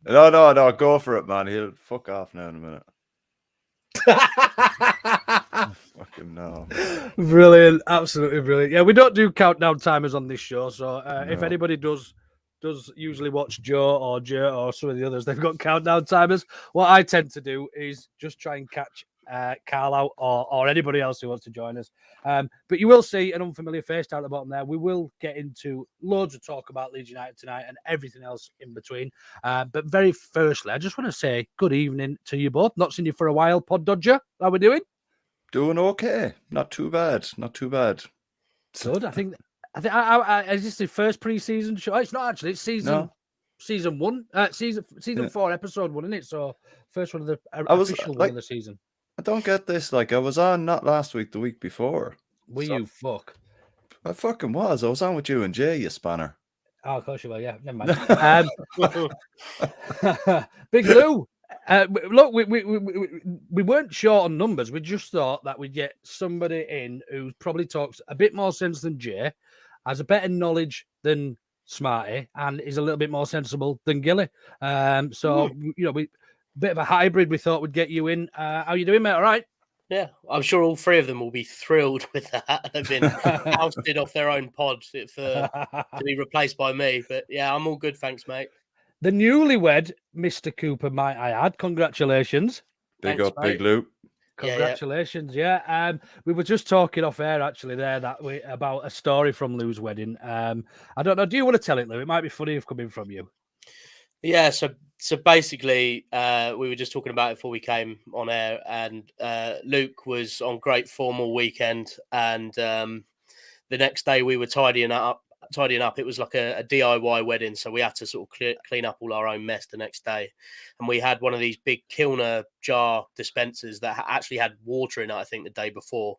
No, go for it, man. He'll fuck off now in a minute. Fucking no. Brilliant, absolutely brilliant. Yeah, we don't do countdown timers on this show, so if anybody does usually watch Joe or some of the others, they've got countdown timers. What I tend to do is just try and catch Karl out or anybody else who wants to join us. But you will see an unfamiliar face down at the bottom there. We will get into loads of talk about Leeds United tonight and everything else in between. But very firstly, I just want to say good evening to you both. Not seen you for a while, Pod Dodger. How we doing? Doing okay. Not too bad. Good. I think is this the first pre-season show? It's not actually. It's season one, season 4, episode 1, isn't it? So first one of the official one of the season. I don't get this. Like I was on not last week, the week before. You fuck? I fucking was. I was on with you and Jay, you spanner. Oh, of course you were. Yeah, never mind. Big Lu. Look, we weren't short on numbers. We just thought that we'd get somebody in who probably talks a bit more sense than Jay, has a better knowledge than Smarty, and is a little bit more sensible than Gilly. We bit of a hybrid. We thought we'd get you in. How you doing, mate? All right? Yeah, I'm sure all three of them will be thrilled with that. They've been ousted off their own pod to be replaced by me. But yeah, I'm all good, thanks, mate. The newlywed Mr. Cooper, might I add. Congratulations. Big up, Big Lu. Congratulations, yeah. We were just talking off air, actually, about a story from Lu's wedding. I don't know. Do you want to tell it, Lu? It might be funny if coming from you. Yeah, so basically, we were just talking about it before we came on air, and Luke was on great form all weekend, and the next day we were tidying up. It was like a DIY wedding, so we had to sort of clean up all our own mess the next day. And we had one of these big Kilner jar dispensers that actually had water in it, I think, the day before.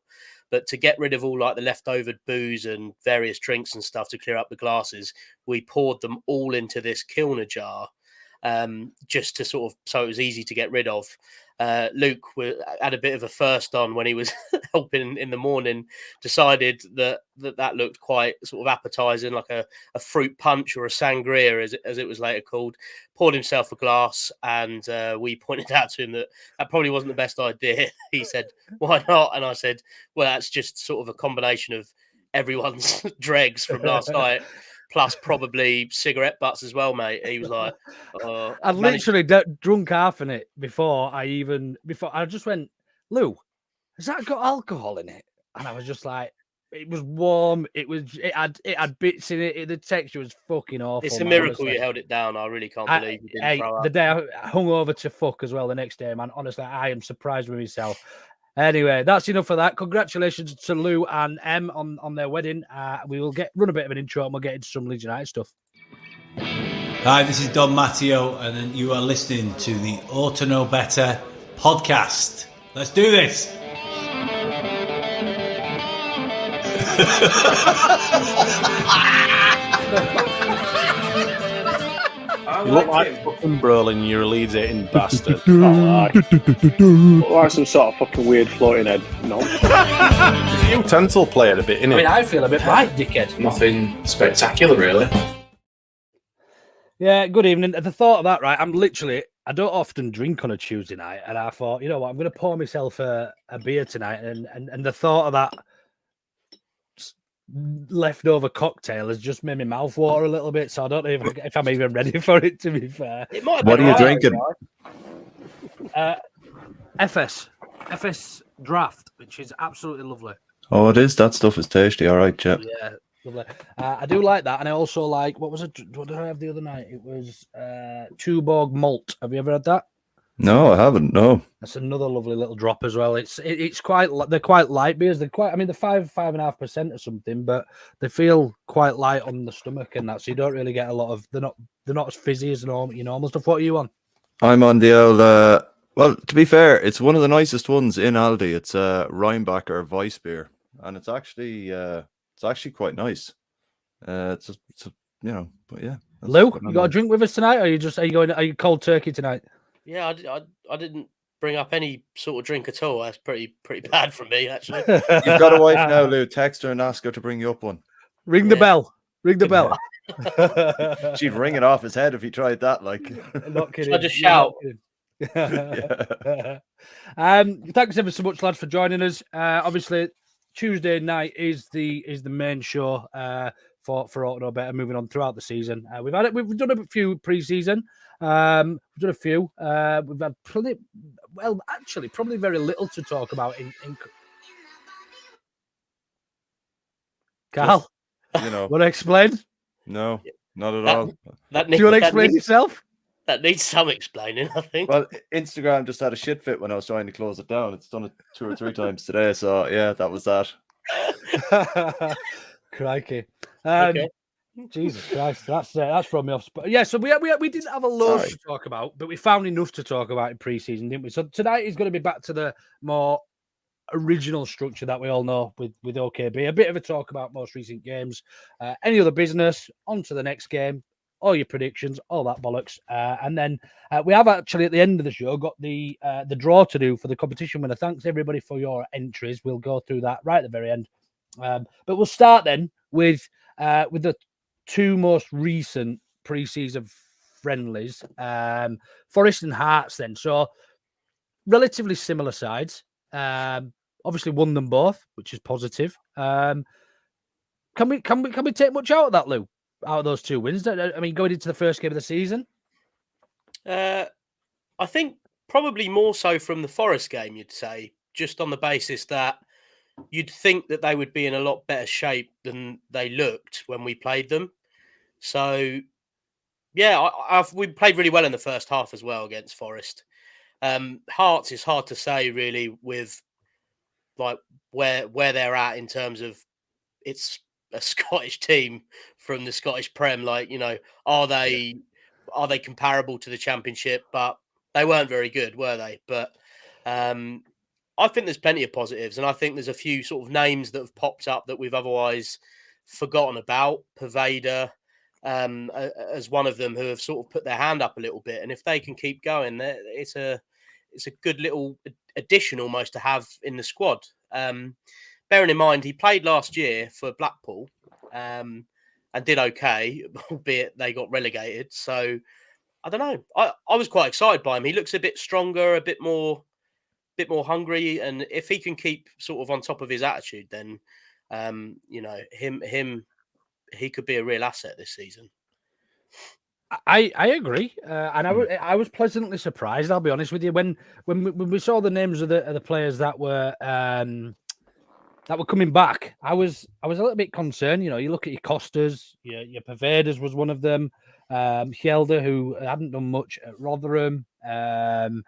But to get rid of all like the leftover booze and various drinks and stuff to clear up the glasses, we poured them all into this Kilner jar, just to sort of, so it was easy to get rid of. Luke had a bit of a first on when he was helping in the morning, decided that looked quite sort of appetizing, like a fruit punch or a sangria, as it was later called. Poured himself a glass, and we pointed out to him that probably wasn't the best idea. He said, "Why not?" And I said, "Well, that's just sort of a combination of everyone's dregs from last night, plus probably cigarette butts as well, mate." He was like, I literally drunk half in it before I just went, "Lu, has that got alcohol in it?" And I was just like, it was warm. It had bits in it. The texture was fucking awful. It's a miracle you held it down. I really can't believe you didn't throw up. The day I hung over to fuck as well the next day, man. Honestly, I am surprised with myself. Anyway, that's enough for that. Congratulations to Lu and Em on their wedding. We will run a bit of an intro and we'll get into some Leeds United stuff. Hi, this is Don Matteo, and you are listening to the Orta Know Better podcast. Let's do this. You look like fucking Brolin, you're a Leeds hating bastard. Look like some sort of fucking weird floating head. No. You utensil player a bit, innit? I mean, I feel a bit right, dickhead. Nothing spectacular, really. Yeah, good evening. The thought of that, right? I don't often drink on a Tuesday night, and I thought, you know what, I'm going to pour myself a beer tonight, and the thought of that leftover cocktail has just made my mouth water a little bit, so I don't know if I'm even ready for it, to be fair. What are you drinking? FS Draft, which is absolutely lovely. Oh, it is. That stuff is tasty. All right, chap. Yeah, lovely. I do like that, and I also like, what did I have the other night? It was Tuborg Malt. Have you ever had that? No, I haven't. No. That's another lovely little drop as well. They're quite light beers. They're 5.5% or something, but they feel quite light on the stomach and that. So you don't really get a lot of. They're not as fizzy as your normal stuff. What are you on? I'm on the old. Well, to be fair, it's one of the nicest ones in Aldi. It's Rheinbacher Weiss beer, and it's actually quite nice. But yeah. Lu, you got a drink with us tonight, or are you cold turkey tonight? Yeah, I didn't bring up any sort of drink at all. That's pretty bad for me, actually. You've got a wife now, Lu. Text her and ask her to bring you up one. Ring the bell. Ring the bell. She'd ring it off his head if he tried that. Like, not kidding. I just shout. Thanks ever so much, lads, for joining us. Obviously, Tuesday night is the main show for Orta No Better. Moving on throughout the season, we've done a few pre-season. We've done a few. We've had plenty. Well, actually, probably very little to talk about in Carl. You know, want to explain? no, not at all. Do you want to explain yourself? That needs some explaining, I think. Well, Instagram just had a shit fit when I was trying to close it down. It's done it 2 or 3 times today. So yeah, that was that. Crikey. Okay. Jesus Christ, that's from me off. Yeah, so we didn't have a lot to talk about, but we found enough to talk about in pre-season, didn't we? So tonight is going to be back to the more original structure that we all know with OKB. A bit of a talk about most recent games, any other business, on to the next game, all your predictions, all that bollocks, and then we have actually at the end of the show got the draw to do for the competition winner. Thanks everybody for your entries. We'll go through that right at the very end, but we'll start then with the 2 most recent pre-season friendlies, Forest and Hearts. Then, so relatively similar sides. Obviously won them both, which is positive. Can we take much out of that, Lou? Out of those 2 wins? I mean, going into the first game of the season? I think probably more so from the Forest game, you'd say, just on the basis that you'd think that they would be in a lot better shape than they looked when we played them. So, yeah, we played really well in the first half as well against Forest. Hearts is hard to say really with like where they're at in terms of it's a Scottish team from the Scottish Prem. Like, you know, are they comparable to the Championship? But they weren't very good, were they? But I think there's plenty of positives, and I think there's a few sort of names that have popped up that we've otherwise forgotten about. Pervader as one of them who have sort of put their hand up a little bit, and if they can keep going, it's a good little addition almost to have in the squad. Bearing in mind he played last year for Blackpool and did okay, albeit they got relegated. So I don't know. I was quite excited by him. He looks a bit stronger, a bit more hungry, and if he can keep sort of on top of his attitude, then you know, he could be a real asset this season. I agree, and I was pleasantly surprised. I'll be honest with you when we saw the names of the players that were coming back. I was a little bit concerned. You know, you look at your Costas, your Pervadas was one of them. Hjelde, who hadn't done much at Rotherham, and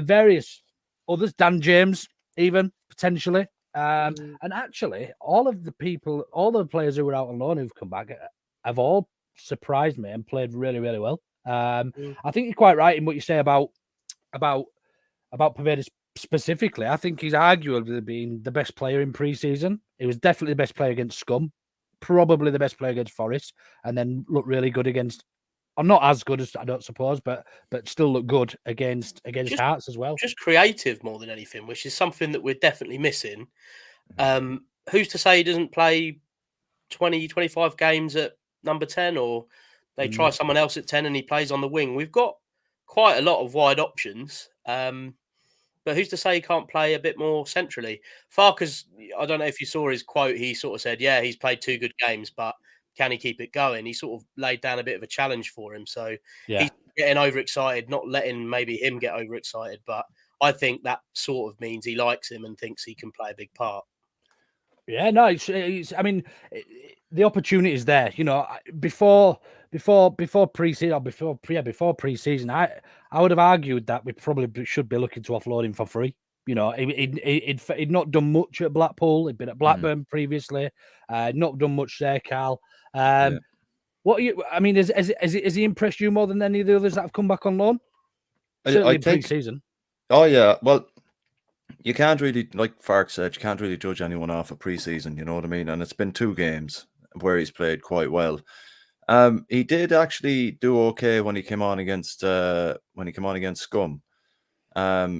various others. Dan James, even potentially. And actually, all the players who were out on loan who've come back have all surprised me and played really, really well. I think you're quite right in what you say about Pervader specifically. I think he's arguably been the best player in pre-season. He was definitely the best player against Scum, probably the best player against Forest, and then looked really good against. Or not as good as I don't suppose, but still look good against Hearts as well. Just creative more than anything, which is something that we're definitely missing. Who's to say he doesn't play 20, 25 games at number 10, or they try someone else at 10 and he plays on the wing? We've got quite a lot of wide options, but who's to say he can't play a bit more centrally? Farkas, I don't know if you saw his quote. He sort of said, yeah, he's played 2 good games, but can he keep it going? He sort of laid down a bit of a challenge for him. So he's getting overexcited, not letting maybe him get overexcited. But I think that sort of means he likes him and thinks he can play a big part. Yeah, no, it's I mean, the opportunity is there. You know, before pre-season, before pre-season, I would have argued that we probably should be looking to offload him for free. You know, he'd not done much at Blackpool. He'd been at Blackburn previously. Not done much there, Karl. What are you? I mean, has he impressed you more than any of the others that have come back on loan? Certainly in pre-season. Oh yeah, well, you can't really, like Fark said, you can't really judge anyone off a pre-season. You know what I mean? And it's been 2 games where he's played quite well. He did actually do okay when he came on against Scum.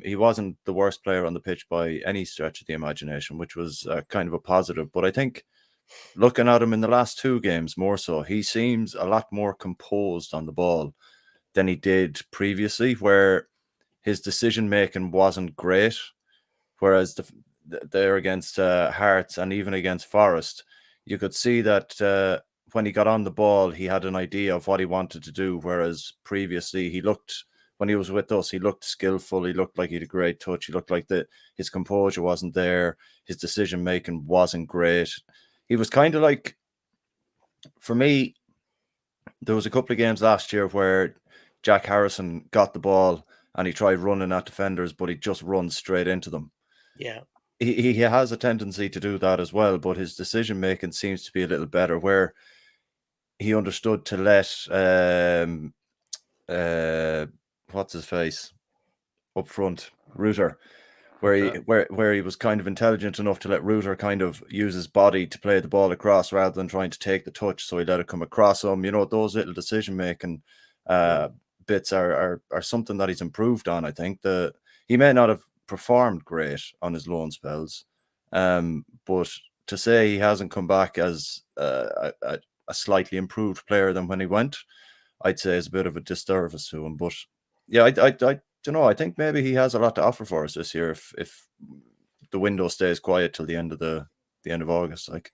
He wasn't the worst player on the pitch by any stretch of the imagination, which was kind of a positive. But I think looking at him in the last 2 games more so, he seems a lot more composed on the ball than he did previously, where his decision making wasn't great. Whereas there against Hearts and even against Forest, you could see that when he got on the ball, he had an idea of what he wanted to do. Whereas previously, when he was with us, he looked skillful. He looked like he had a great touch. He looked like his composure wasn't there. His decision making wasn't great. He was kind of like, for me, there was a couple of games last year where Jack Harrison got the ball and he tried running at defenders, but he just runs straight into them. Yeah. He has a tendency to do that as well, but his decision making seems to be a little better, where he understood to let what's his face up front, Reuter, where he was kind of intelligent enough to let Reuter kind of use his body to play the ball across rather than trying to take the touch. So he let it come across him. You know, those little decision making bits are something that he's improved on. I think he may not have performed great on his loan spells, but to say he hasn't come back as a slightly improved player than when he went, I'd say is a bit of a disservice to him. But yeah, I don't know. I think maybe he has a lot to offer for us this year if the window stays quiet till the end of August. Like,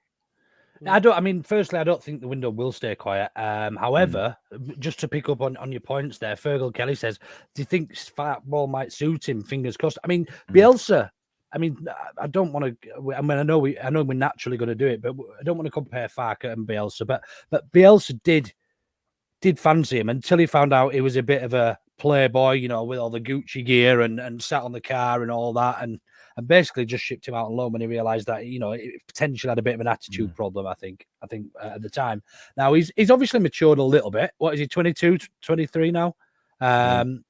firstly, I don't think the window will stay quiet. However, just to pick up on your points there, Fergal Kelly says, do you think fat ball might suit him? Fingers crossed. I mean, Bielsa, I don't want to, I know we're naturally going to do it, but I don't want to compare Farke and Bielsa, but Bielsa did fancy him until he found out he was a bit of a playboy, you know, with all the Gucci gear and sat on the car and all that, and basically just shipped him out on loan when he realised that, you know, it potentially had a bit of an attitude problem, I think at the time. Now, he's obviously matured a little bit. What is he, 22, 23 now? And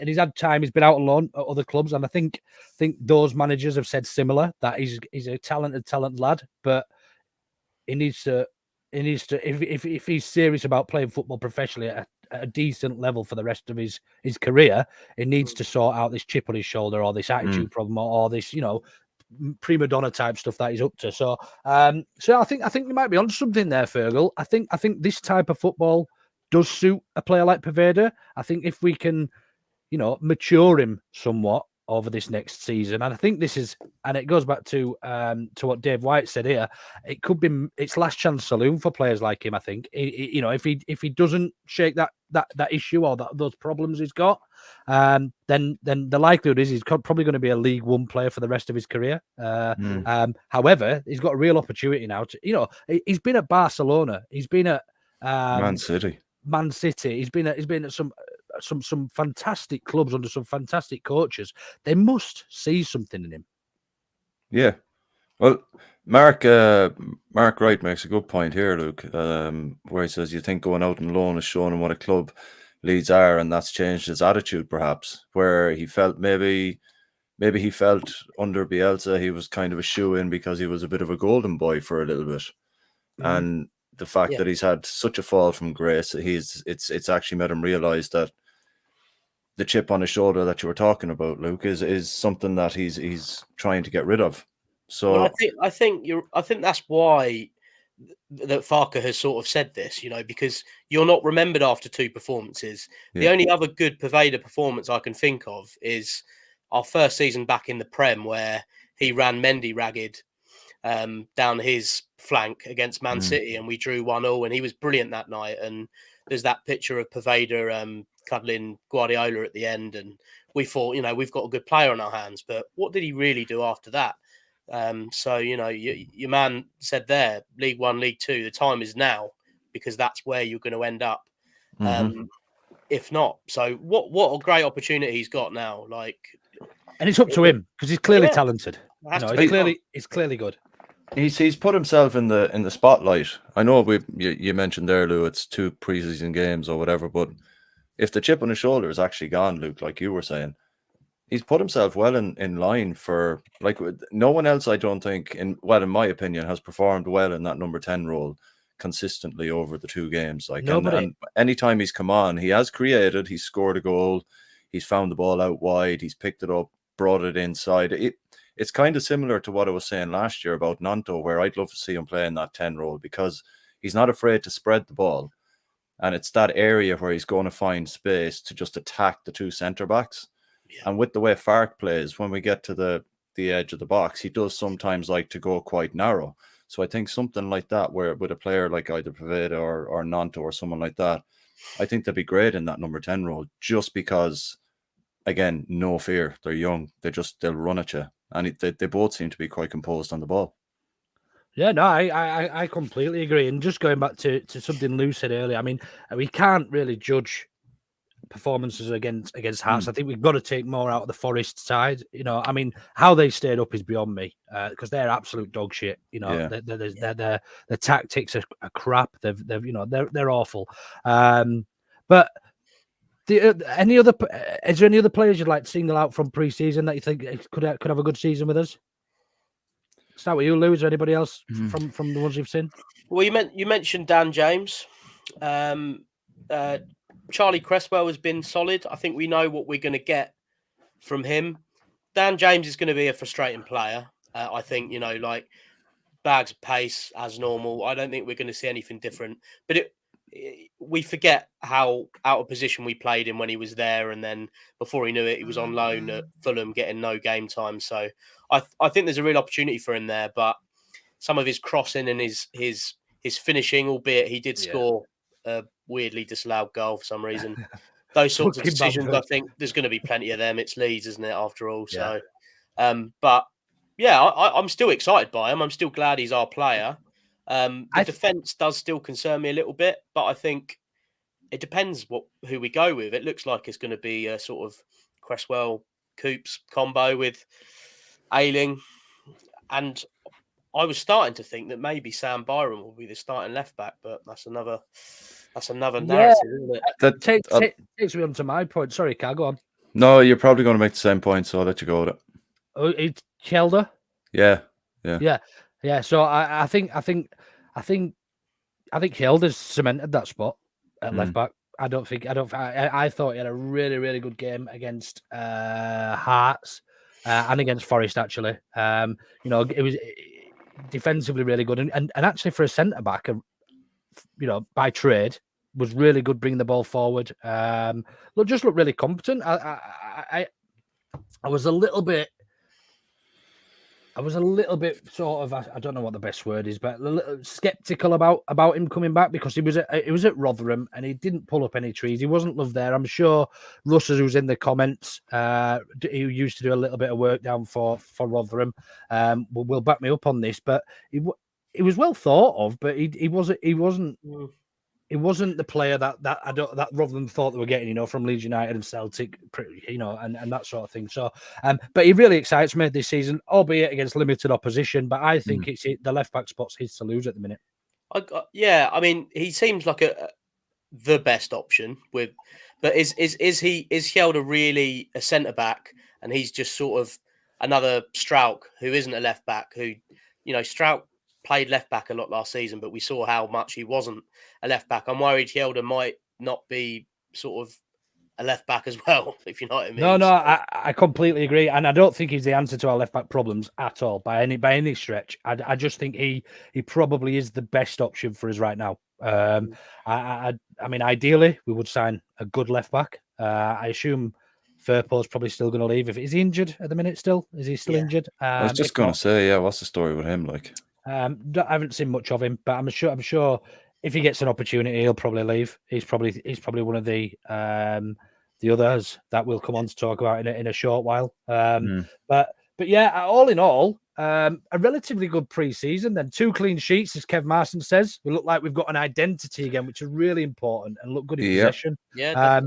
he's had time. He's been out on loan at other clubs, and I think those managers have said similar, that he's a talented lad, but he needs to if he's serious about playing football professionally at a decent level for the rest of his career, he needs to sort out this chip on his shoulder or this attitude problem or this, you know, prima donna type stuff that he's up to. So I think you might be on something there, Fergal. I think this type of football does suit a player like Poveda. I think if we can, you know, mature him somewhat over this next season, and I think this is, and it goes back to what Dave White said here, it could be its last chance saloon for players like him. I think you know, if he doesn't shake that issue or those problems he's got, then the likelihood is he's probably going to be a League One player for the rest of his career. However, he's got a real opportunity now to, you know, he's been at Barcelona, he's been at Man City, he's been at some fantastic clubs under some fantastic coaches. They must see something in him. Yeah. Well, Mark Wright makes a good point here, Luke, where he says you think going out on loan is showing him what a club Leeds are, and that's changed his attitude, perhaps, where he felt maybe he felt under Bielsa he was kind of a shoe-in because he was a bit of a golden boy for a little bit. And the fact that he's had such a fall from grace, it's actually made him realise that the chip on his shoulder that you were talking about, Luke, is something that he's trying to get rid of. So well, I think that's why that Farke has sort of said this, you know, because you're not remembered after 2 performances. The only other good Poveda performance I can think of is our first season back in the Prem, where he ran Mendy ragged down his flank against Man City, and we drew 1-1, and he was brilliant that night. And there's that picture of Poveda cuddling Guardiola at the end, and we thought, you know, we've got a good player on our hands, but what did he really do after that? So, you know, your man said there, League One, League Two, the time is now, because that's where you're going to end up. If not, so what a great opportunity he's got now. Like, and it's up to him because he's clearly talented. You know, he's clearly good. He's put himself in the spotlight. I know you mentioned there, Lou, it's 2 preseason games or whatever, but if the chip on his shoulder is actually gone, Luke, like you were saying, he's put himself well in line for, like, no one else, I don't think, in my opinion, has performed well in that number 10 role consistently over the 2 games. Like, and anytime he's come on, he has created, he's scored a goal, he's found the ball out wide, he's picked it up, brought it inside. it's kind of similar to what I was saying last year about Nanto, where I'd love to see him play in that 10 role because he's not afraid to spread the ball. And it's that area where he's going to find space to just attack the two centre backs. Yeah. And with the way Fark plays, when we get to the edge of the box, he does sometimes like to go quite narrow. So I think something like that, where with a player like either Pavetta or Nanto or someone like that, I think they'd be great in that number 10 role, just because, again, no fear. They're young. They'll run at you. And they both seem to be quite composed on the ball. Yeah, no, I completely agree. And just going back to something Lou said earlier, I mean, we can't really judge performances against Hearts. I think we've got to take more out of the Forest side. You know, I mean, how they stayed up is beyond me, because they're absolute dog shit. You know, their tactics are crap. They're awful. But is there any other players you'd like to single out from pre-season that you think could have a good season with us? Start with you, Lou. Is there anybody else from the ones you've seen? Well, you mentioned Dan James. Charlie Cresswell has been solid. I think we know what we're going to get from him. Dan James is going to be a frustrating player. I think, like bags of pace as normal. I don't think we're going to see anything different. But we forget how out of position we played him when he was there. And then before he knew it, he was on loan at Fulham getting no game time. So I think there's a real opportunity for him there. But some of his crossing and his finishing, albeit he did score a weirdly disallowed goal for some reason. Those sorts of decisions, I think there's going to be plenty of them. It's Leeds, isn't it, after all? Yeah. So, but yeah, I'm still excited by him. I'm still glad he's our player. The defence does still concern me a little bit, but I think it depends who we go with. It looks like it's going to be a sort of Cresswell Coops combo with Ayling, and I was starting to think that maybe Sam Byron will be the starting left back, but that's another narrative, isn't it? That takes me on to my point. Sorry, Carl, go on. No, you're probably going to make the same point, so I'll let you go with it. Oh, it's Kelder? Yeah. So I think Kelder's cemented that spot at left back. I thought he had a really, really good game against Hearts and against Forest, actually. It was defensively really good, and actually for a centre back, by trade, was really good bringing the ball forward. Looked really competent. I was a little bit sort of, I don't know what the best word is, but a little skeptical about him coming back, because he was at Rotherham and he didn't pull up any trees. He wasn't loved there. I'm sure Russ, who's in the comments, he used to do a little bit of work down for Rotherham, will back me up on this, but he was well thought of, but he wasn't the player that Rotherham thought they were getting, from Leeds United and Celtic, and that sort of thing. So, but he really excites me this season, albeit against limited opposition. But I think it's the left back spot's his to lose at the minute. I mean, he seems like the best option but is Hjelde really a centre back, and he's just sort of another Strauch who isn't a left back, who, Strauch played left back a lot last season, but we saw how much he wasn't a left back. I'm worried Hjelde might not be sort of a left back as well, if you know what I mean. No, I completely agree, and I don't think he's the answer to our left back problems at all by any stretch. I just think he probably is the best option for us right now. I mean, ideally we would sign a good left back. I assume Firpo's probably still going to leave. Is he injured at the minute still? Is he still injured? I was just going to say, what's the story with him like? I haven't seen much of him, but I'm sure if he gets an opportunity, he'll probably leave. He's probably one of the others that we'll come on to talk about in a short while. But yeah, all in all, a relatively good pre-season. Then 2 clean sheets, as Kev Marson says. We look like we've got an identity again, which is really important, and look good in possession. Yeah.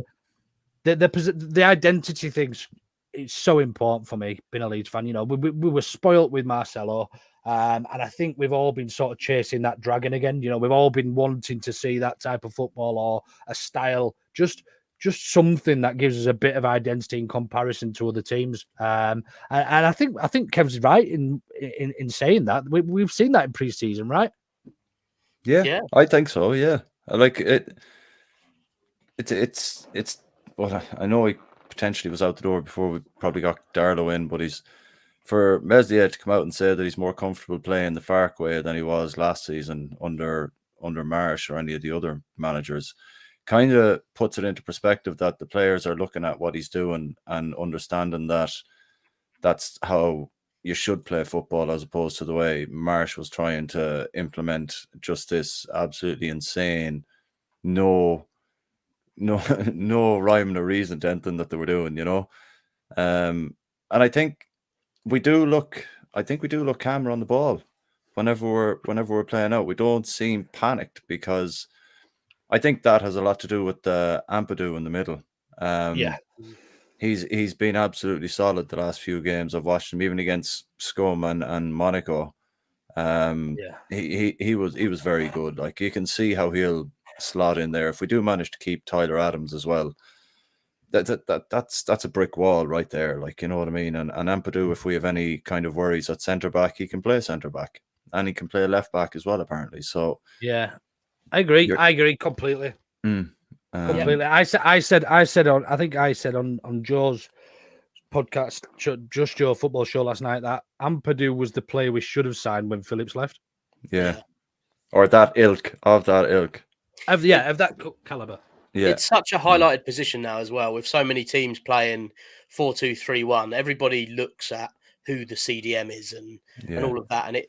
The identity things, it's so important for me, being a Leeds fan. We were spoilt with Marcelo. And I think we've all been sort of chasing that dragon again. We've all been wanting to see that type of football, or a style, just something that gives us a bit of identity in comparison to other teams. And I think Kev's right in saying that. We've seen that in pre-season, right? Yeah, I think so. Yeah, I like it. It's well, I know he potentially was out the door before we probably got Darlow in, but he's for Meslier to come out and say that he's more comfortable playing the Fark way than he was last season under Marsh or any of the other managers, kind of puts it into perspective that the players are looking at what he's doing and understanding that that's how you should play football, as opposed to the way Marsh was trying to implement just this absolutely insane, no rhyme or reason to anything that they were doing, and I think we do look calmer on the ball whenever we're playing out. We don't seem panicked, because I think that has a lot to do with the Ampadu in the middle. He's been absolutely solid the last few games. I've watched him even against Scum and Monaco. He was very good. Like, you can see how he'll slot in there. If we do manage to keep Tyler Adams as well, that's a brick wall right there. Like, you know what I mean? And Ampadu, if we have any kind of worries at centre back, he can play centre back, and he can play left back as well, apparently. So yeah, I agree. I agree completely. Completely. I said on Joe's podcast, Just Joe Football Show last night, that Ampadu was the player we should have signed when Phillips left. Yeah. Or that ilk. Of that caliber. Yeah. It's such a highlighted position now as well, with so many teams playing 4-2-3-1. Everybody looks at who the CDM is and all of that, and it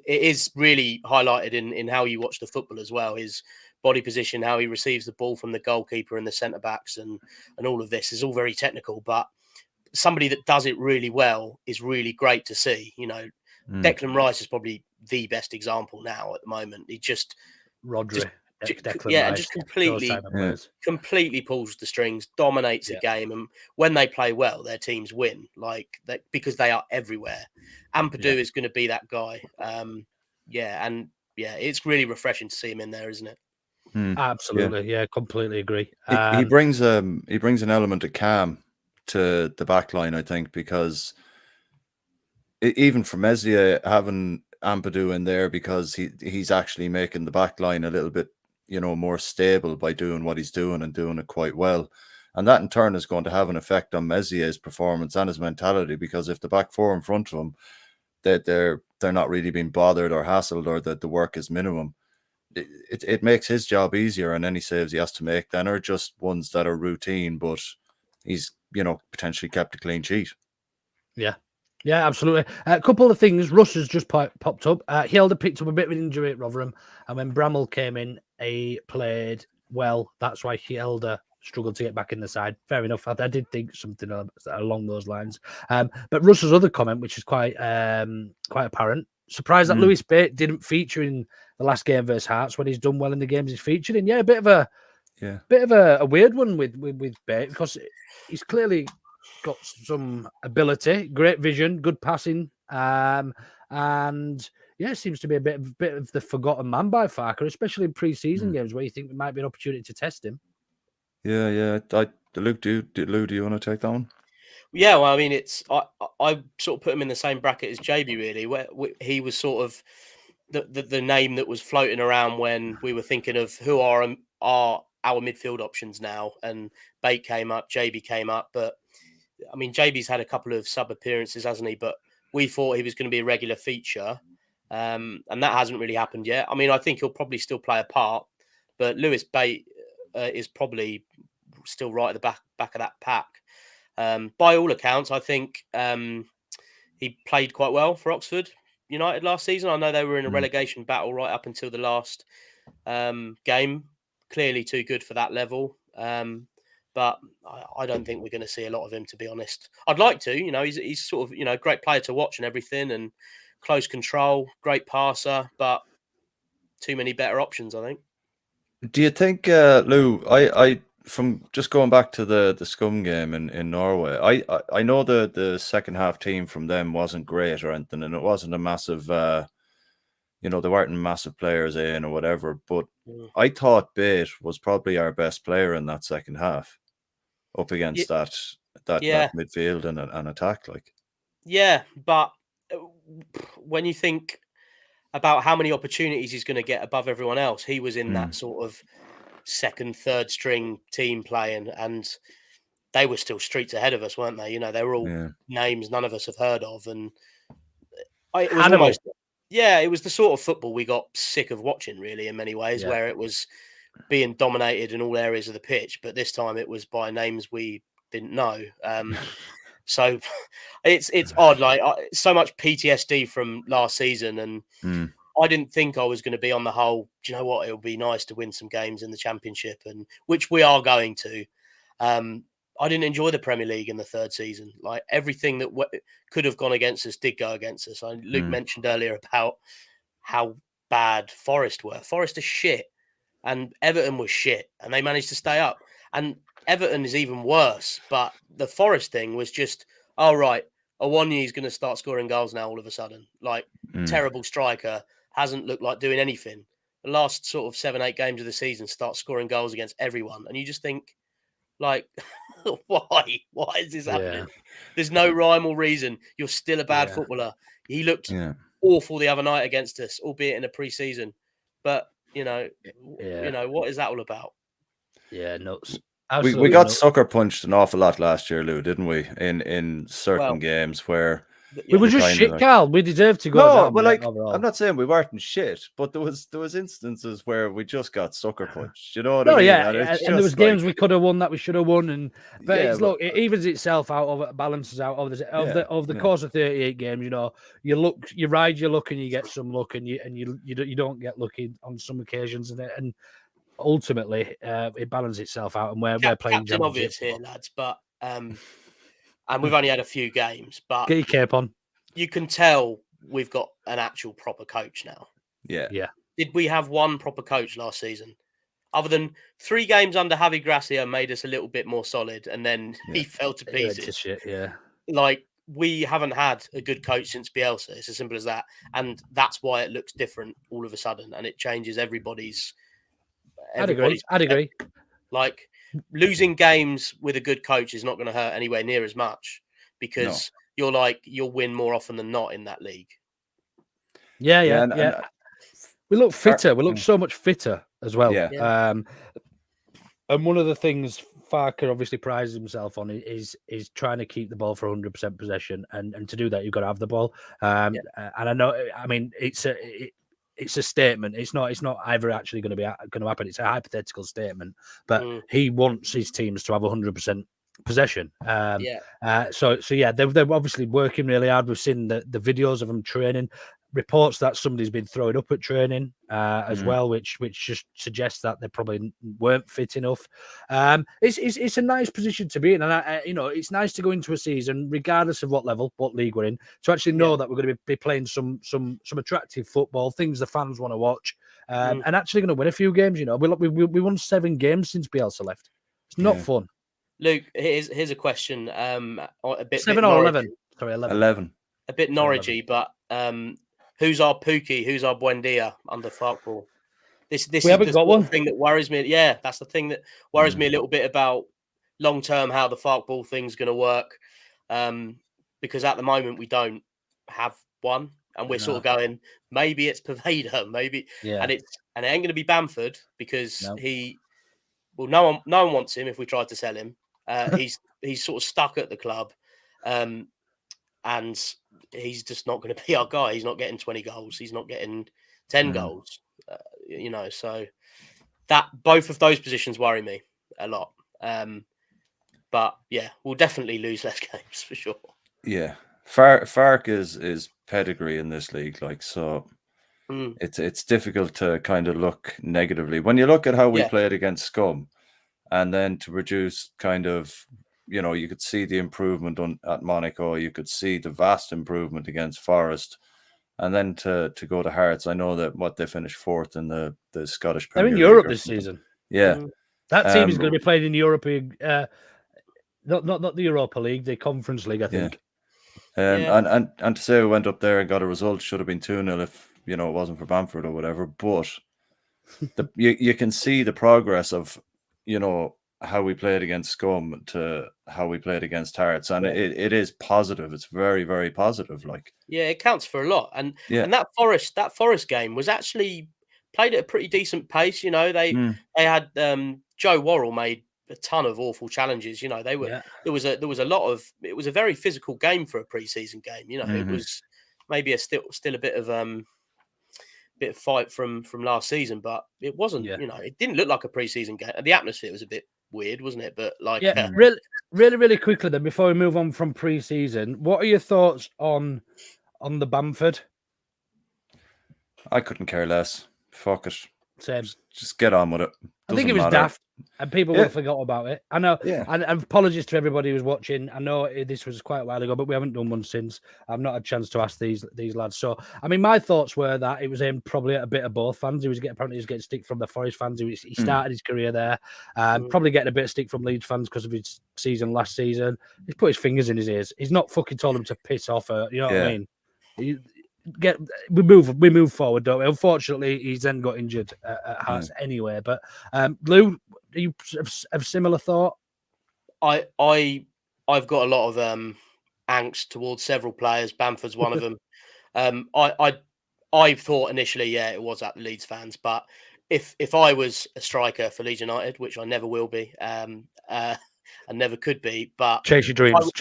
is really highlighted in how you watch the football as well. His body position, how he receives the ball from the goalkeeper and the centre backs, and all of this is all very technical. But somebody that does it really well is really great to see. Declan Rice is probably the best example now at the moment. He just Rodri. Just completely pulls the strings, dominates a game, and when they play well, their teams win. Like that, because they are everywhere. Ampadu is going to be that guy. It's really refreshing to see him in there, isn't it? Absolutely, completely agree. He brings an element of calm to the back line, I think, because even for Meslier, having Ampadu in there, because he's actually making the back line a little bit more stable by doing what he's doing and doing it quite well. And that in turn is going to have an effect on Messier's performance and his mentality, because if the back four in front of him, they're not really being bothered or hassled, or that the work is minimum, it makes his job easier, and any saves he has to make then are just ones that are routine, but he's potentially kept a clean sheet. Yeah, absolutely. A couple of things. Russ has just popped up. Hielder picked up a bit of an injury at Rotherham, and when Bramall came in, he played well. That's why Hielder struggled to get back in the side. Fair enough. I did think something along those lines. But Russ's other comment, which is quite apparent, surprised that Lewis Bate didn't feature in the last game versus Hearts when he's done well in the games he's featured in. Yeah, a bit of a weird one with Bate, because he's clearly got some ability, great vision, good passing, and seems to be a bit of the forgotten man by Farker, especially in pre-season games where you think there might be an opportunity to test him. Yeah. Luke, do you want to take that one? Yeah, well, I mean, I sort of put him in the same bracket as JB, really, where he was sort of the name that was floating around when we were thinking of who are our midfield options now, and Bate came up, JB came up, but I mean, JB's had a couple of sub appearances, hasn't he? But we thought he was going to be a regular feature, and that hasn't really happened yet. I mean, I think he'll probably still play a part, but Lewis Bate is probably still right at the back of that pack. By all accounts, I think he played quite well for Oxford United last season. I know they were in a relegation battle right up until the last game. Clearly too good for that level. But I don't think we're going to see a lot of him, to be honest. I'd like to, he's sort of, a great player to watch and everything, and close control, great passer, but too many better options, I think. Do you think, Lou, I from just going back to the Scum game in Norway, I know the second half team from them wasn't great or anything, and it wasn't a massive, there weren't massive players in or whatever, but I thought Bate was probably our best player in that second half, up against that midfield and attack, like. Yeah, but when you think about how many opportunities he's going to get above everyone else, he was in that sort of second, third string team playing, and they were still streets ahead of us, weren't they? You know, they were all Yeah. names none of us have heard of, and it was Hannibal. almost, it was the sort of football we got sick of watching, really, in many ways, Yeah. where it was being dominated in all areas of the pitch, but this time it was by names we didn't know. So it's odd, like so much PTSD from last season, and I didn't think I was going to be on the whole. Do you know what? It would be nice to win some games in the Championship, and which we are going to. I didn't enjoy the Premier League in the third season. Like everything that could have gone against us did go against us. Luke mentioned earlier about how bad Forest were. Forest are shit, and Everton was shit, and they managed to stay up. And Everton is even worse. But the Forest thing was just, all right, Awoniyi is going to start scoring goals now all of a sudden. Like terrible striker, hasn't looked like doing anything. The last sort of 7-8 games of the season, starts scoring goals against everyone, and you just think, like, why is this happening? There's no rhyme or reason. You're still a bad footballer. He looked awful the other night against us, albeit in a pre-season. But you know, what is that all about? Yeah, nuts. We got sucker punched an awful lot last year, Lou, didn't we? In certain games where we were just shit, Carl. We deserved to go down. Well, like overall. I'm not saying we weren't shit, but there was instances where we just got sucker punched. You know what I mean? And there was games we could have won that we should have won, look, it evens itself out, balances out over the course of 38 games. You know, you ride your luck, and you get some luck, and you don't get lucky on some occasions, and ultimately it balances itself out, and we're playing Captain Obvious here, lads, but and we've only had a few games, but get your cape on. You can tell we've got an actual proper coach now. Yeah. Did we have one proper coach last season? Other than 3 games under Javi Gracia made us a little bit more solid, and then he fell to pieces. Like, we haven't had a good coach since Bielsa. It's as simple as that. And that's why it looks different all of a sudden, and it changes everybody's. I'd agree. Like, losing games with a good coach is not going to hurt anywhere near as much, because you'll win more often than not in that league. Yeah. We look fitter. We look so much fitter as well. Yeah. And one of the things Farker obviously prides himself on is trying to keep the ball for 100% possession, and to do that you've got to have the ball. And I know, I mean, it's a statement. It's not either actually going to happen. It's a hypothetical statement, but he wants his teams to have 100% possession. So they're obviously working really hard. We've seen the videos of them training, reports that somebody's been throwing up at training as well, which just suggests that they probably weren't fit enough. It's a nice position to be in, and it's nice to go into a season, regardless of what league we're in, to actually know that we're going to be playing some attractive football, things the fans want to watch, and actually going to win a few games. You know, we won 7 games since Bielsa left. It's not fun. Luke, here's a question. A bit 7 or 11. Sorry, 11. A bit Norwich-y, but who's our Pookie? Who's our Buendia under Farkball? This we haven't got one thing that worries me. Yeah, that's the thing that worries me a little bit about long term how the Farkball thing's going to work. Because at the moment we don't have one, and we're sort of going, maybe it's Pervader, maybe, and it ain't going to be Bamford, because no one wants him if we tried to sell him. He's sort of stuck at the club, and he's just not going to be our guy. He's not getting 20 goals. He's not getting 10 goals. So that both of those positions worry me a lot. But yeah, we'll definitely lose less games for sure. Yeah, Fark is pedigree in this league, like, so. It's difficult to kind of look negatively when you look at how we played against Scum, and then to produce kind of, you could see the improvement at Monaco, you could see the vast improvement against Forest, and then to go to Hearts. I know that they finished 4th in the Scottish Premier League. They're in Europe this season. Yeah, that team is going to be playing in the European, not the Europa League, the Conference League, I think. And to say we went up there and got a result, should have been 2-0 if it wasn't for Bamford or whatever. But you can see the progress of how we played against Scum to how we played against Hearts, and it is positive. It's very, very positive. Like, it counts for a lot. And that Forest game was actually played at a pretty decent pace. They had Joe Worrell made a ton of awful challenges. You know, there was a lot of, it was a very physical game for a pre-season game. You know, it was maybe still a bit of fight from last season, but it wasn't. You know, it didn't look like a pre-season game. The atmosphere was a bit weird, wasn't it? But like, really quickly then, before we move on from pre-season, what are your thoughts on the Bamford? I couldn't care less. Fuck it. Same. Just get on with it. I think it was daft, and people would have forgot about it. I know. And apologies to everybody who's watching. I know this was quite a while ago, but we haven't done one since. I've not had a chance to ask these lads. So, I mean, my thoughts were that it was aimed probably at a bit of both fans. Apparently he was getting stick from the Forest fans. He started his career there. Probably getting a bit of stick from Leeds fans because of his season last season. He's put his fingers in his ears. He's not fucking told them to piss off. You know what I mean? We move forward, don't we? Unfortunately, he's then got injured at Hearts anyway. But Lou, do you have similar thought? I've got a lot of angst towards several players. Bamford's one of them. I thought initially, it was at the Leeds fans, but if I was a striker for Leeds United, which I never will be, I never could be, but chase your dreams,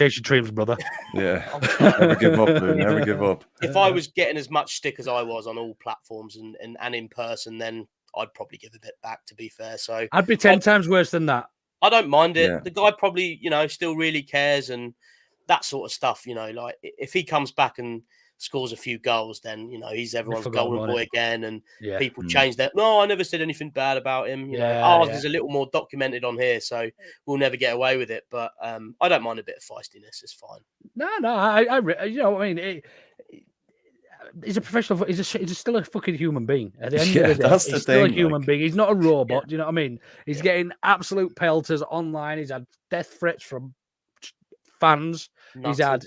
brother. Yeah, never give up, dude. Never give up. If I was getting as much stick as I was on all platforms and in person, then I'd probably give a bit back. To be fair, so I'd be 10 times worse than that. I don't mind it. The guy probably, still really cares and that sort of stuff. Like if he comes back and scores a few goals, then he's everyone's golden boy again, and people change that. No, I never said anything bad about him. Ours is a little more documented on here, so we'll never get away with it. But I don't mind a bit of feistiness. It's fine. He's a professional. He's still a fucking human being. At the end of the day, he's still a human being. He's not a robot. Do you know what I mean? He's getting absolute pelters online. He's had death threats from fans. He's had,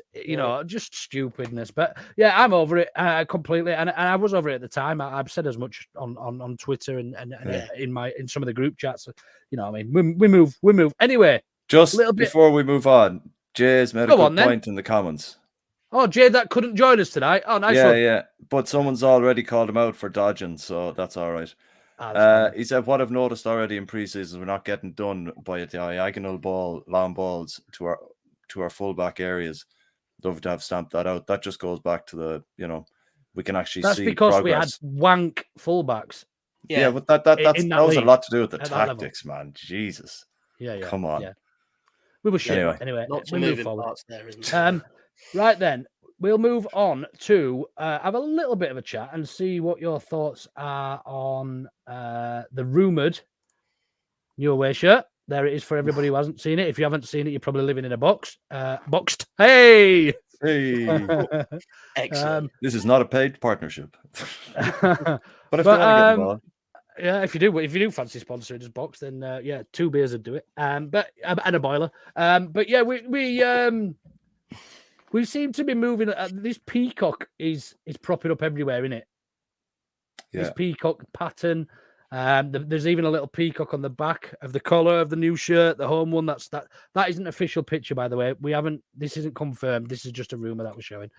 just stupidness. But I'm over it completely, and I was over it at the time. I've said as much on Twitter and in some of the group chats. I mean, we move anyway. Just before we move on, Jay's made a good point in the comments. Oh, Jay, that couldn't join us tonight. Oh, nice one. Yeah, but someone's already called him out for dodging, so that's all right. He said, "What I've noticed already in pre-season, we're not getting done by a diagonal long balls to our fullback areas. Love to have stamped that out. That just goes back to the, we can actually see because progress. We had wank fullbacks. Yeah, but that was a lot to do with the tactics, man. Jesus. Yeah. Come on. Yeah. We were shit. Anyway, lots of moving parts there, isn't there? Right then, we'll move on to have a little bit of a chat and see what your thoughts are on the rumoured new away shirt. There it is for everybody who hasn't seen it. If you haven't seen it, you're probably living in a box. Boxed. Hey! Excellent. This is not a paid partnership. But if you want to get involved. Yeah, if you do fancy sponsoring this box, then 2 beers would do it. But and a boiler. But yeah, we seem to be moving. This peacock is propping up everywhere, isn't it? Yeah. This peacock pattern. There's even a little peacock on the back of the collar of the new shirt, the home one. That isn't an official picture, by the way. This isn't confirmed. This is just a rumor that we're showing.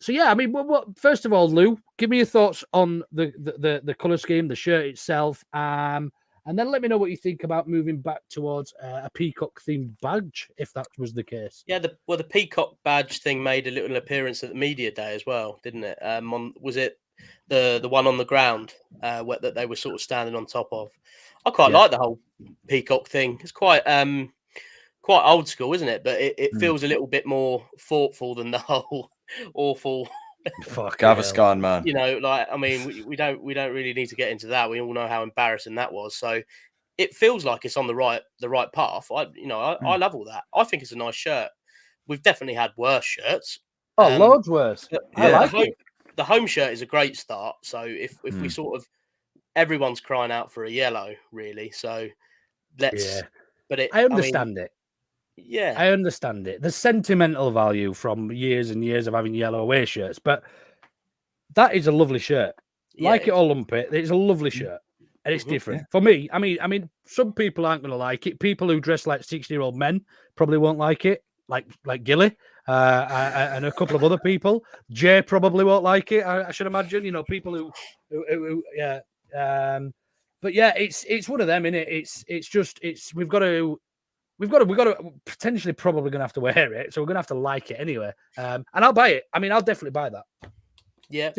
So yeah, I mean, what first of all, Lou, give me your thoughts on the color scheme, the shirt itself, and then let me know what you think about moving back towards a peacock themed badge, if that was the case. Yeah, the peacock badge thing made a little appearance at the media day as well, didn't it? Was it the one on the ground that they were sort of standing on top of? I quite like the whole peacock thing. It's quite old school, isn't it? But it feels a little bit more thoughtful than the whole awful Gaviscon, man. I mean, we don't really need to get into that. We all know how embarrassing that was. So it feels like it's on the right path. I love all that. I think it's a nice shirt. We've definitely had worse shirts. Oh, loads worse. I like it. The home shirt is a great start. So if we sort of, everyone's crying out for a yellow, really. So let's. But I understand it. Yeah, I understand it. The sentimental value from years and years of having yellow away shirts, but that is a lovely shirt. Like it or lump it, it's a lovely shirt, and it's different for me. I mean, some people aren't going to like it. People who dress like 60-year-old men probably won't like it, like Gilly and a couple of other people. Jay probably won't like it. I should imagine. People who But yeah, it's one of them, innit? It's we've got to potentially probably going to have to wear it, so we're going to have to like it anyway. And I'll buy it. I mean, I'll definitely buy that. Yeah.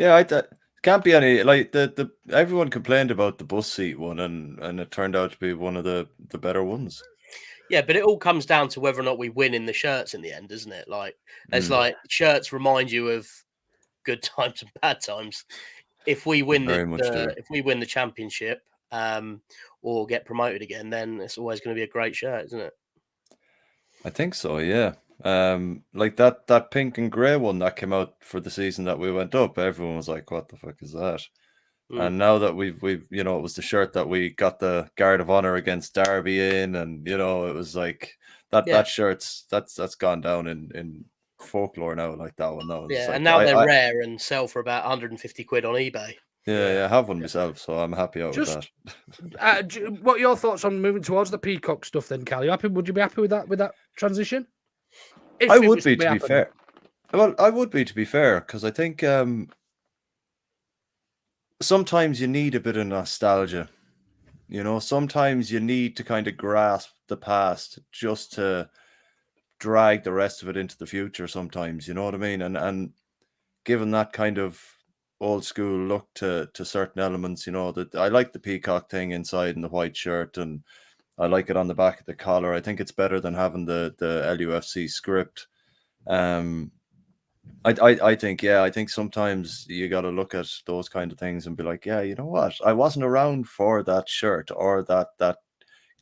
Can't be any like the everyone complained about the bus seat one, and it turned out to be one of the better ones. Yeah, but it all comes down to whether or not we win in the shirts in the end, doesn't it? Like, it's like shirts remind you of good times and bad times. If we win if we win the championship, or get promoted again, then it's always going to be a great shirt, isn't it? I think so, yeah. Like that pink and grey one that came out for the season that we went up, everyone was like, "What the fuck is that?" And now that we've it was the shirt that we got the Guard of Honor against Derby in, and it was like that shirt's that's gone down in folklore now, like that one. Yeah, like, and now they're rare and sell for about 150 quid on eBay. Yeah, I have one myself, so I'm happy out with that. What are your thoughts on moving towards the peacock stuff then, Carl? Would you be happy with that transition? I would be, to be fair. Well, I would be, to be fair, because I think sometimes you need a bit of nostalgia. Sometimes you need to kind of grasp the past just to drag the rest of it into the future sometimes, you know what I mean? And given that kind of old school look to certain elements, that I like the peacock thing inside and the white shirt, and I like it on the back of the collar. I think it's better than having the LUFC script. I think sometimes you got to look at those kind of things and be like, yeah, you know what? I wasn't around for that shirt or that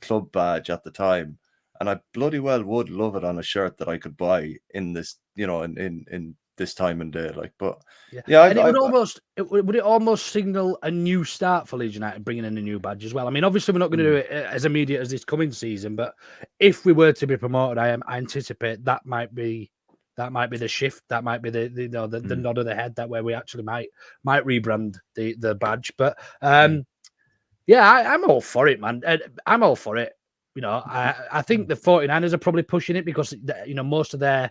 club badge at the time, and I bloody well would love it on a shirt that I could buy in this, in this time and day. Like, but and would it almost signal a new start for Leeds United, bringing in a new badge as well? I mean, obviously we're not going to do it as immediate as this coming season, but if we were to be promoted, I anticipate that might be the shift. That might be the nod of the head. That way we actually might rebrand the badge. But I'm all for it, man. I'm all for it. I think the 49ers are probably pushing it because most of their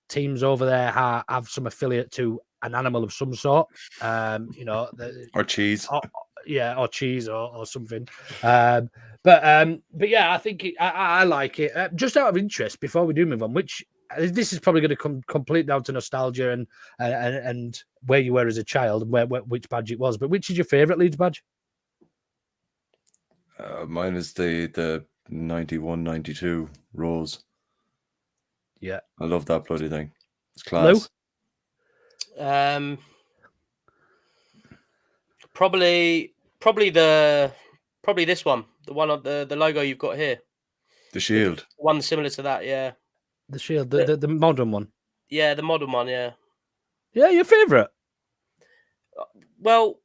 teams over there have some affiliate to an animal of some sort. Or cheese. Or cheese or something. But yeah, I think I like it. Just out of interest, before we do move on, which this is probably going to come complete down to nostalgia and where you were as a child and which badge it was. But which is your favourite Leeds badge? Mine is the 91-92 rose. Yeah, I love that bloody thing. It's class. Lou? Probably this one, the one on the logo you've got here. The shield. One similar to that, yeah. The shield, the modern one. Yeah, the modern one, yeah. Yeah, your favourite? Well,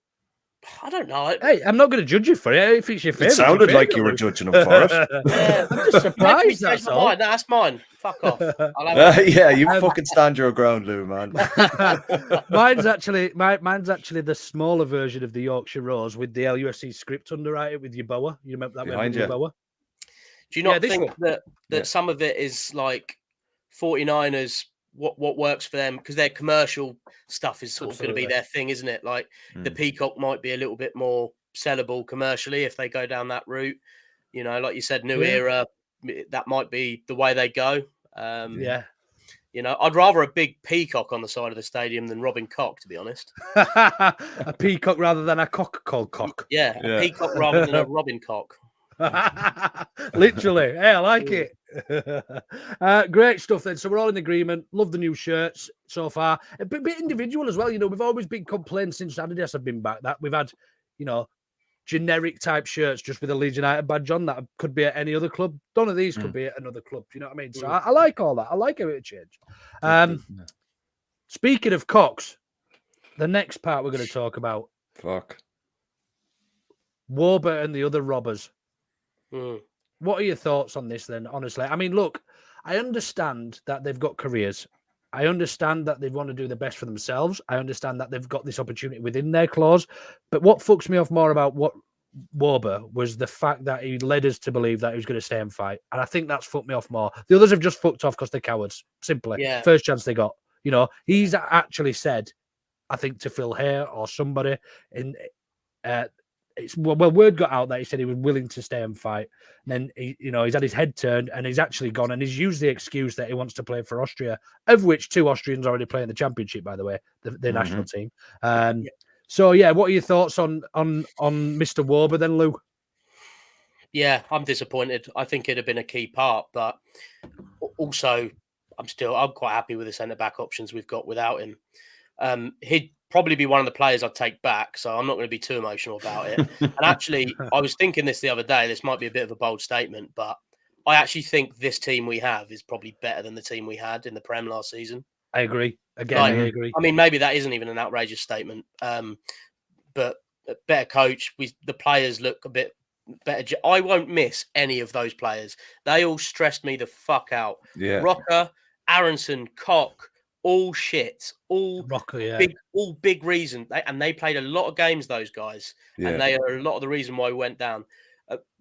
I don't know. Hey, I'm not going to judge you for it. If it's your favourite, it sounded like you were judging him for it. Yeah, I'm just surprised. That's all. That's mine. Fuck off. Yeah, you fucking stand your ground, Lou, man. mine's actually the smaller version of the Yorkshire Rose with the LUFC script under it with your boa. You remember that with your boa? Do you not think that some of it is like 49ers? What works for them, because their commercial stuff is sort of going to be their thing, isn't it? Like the peacock might be a little bit more sellable commercially if they go down that route. Like you said, new era, that might be the way they go. I'd rather a big peacock on the side of the stadium than Robin Cock, to be honest. A peacock rather than a cock called Cock. Yeah, a peacock rather than a Robin Cock. Literally. Hey, I like it. Great stuff then. So we're all in agreement. Love the new shirts so far. A bit individual as well. We've always been complaining since Adidas have been back that we've had, generic type shirts just with a Leeds United badge on that could be at any other club. None of these could be at another club. Do you know what I mean? So I like all that. I like how it changed. Speaking of cocks, the next part we're going to talk about. Fuck. Warburton and the other robbers. What are your thoughts on this then, honestly? I mean, look, I understand that they've got careers. I understand that they want to do the best for themselves. I understand that they've got this opportunity within their clause. But what fucks me off more about what Warburg was the fact that he led us to believe that he was going to stay and fight. And I think that's fucked me off more. The others have just fucked off because they're cowards, simply. Yeah. First chance they got. He's actually said, I think to Phil Hare or somebody word got out that he said he was willing to stay and fight. And then he's had his head turned and he's actually gone, and he's used the excuse that he wants to play for Austria, of which 2 Austrians already play in the championship, by the way, the national team. So yeah, what are your thoughts on Mr. Wober then, Lou? Yeah, I'm disappointed. I think it'd have been a key part, but also I'm quite happy with the centre back options we've got without him. He'd probably be one of the players I'd take back, so I'm not going to be too emotional about it. And actually, I was thinking this the other day. This might be a bit of a bold statement, but I actually think this team we have is probably better than the team we had in the Prem last season. I agree. Again, I agree. I mean, maybe that isn't even an outrageous statement, but a better coach. The players look a bit better. I won't miss any of those players. They all stressed me the fuck out. Yeah. Rocker, Aronson, Koch, all shit, all Rocker, yeah. big reason. They played a lot of games, those guys, and they are a lot of the reason why we went down.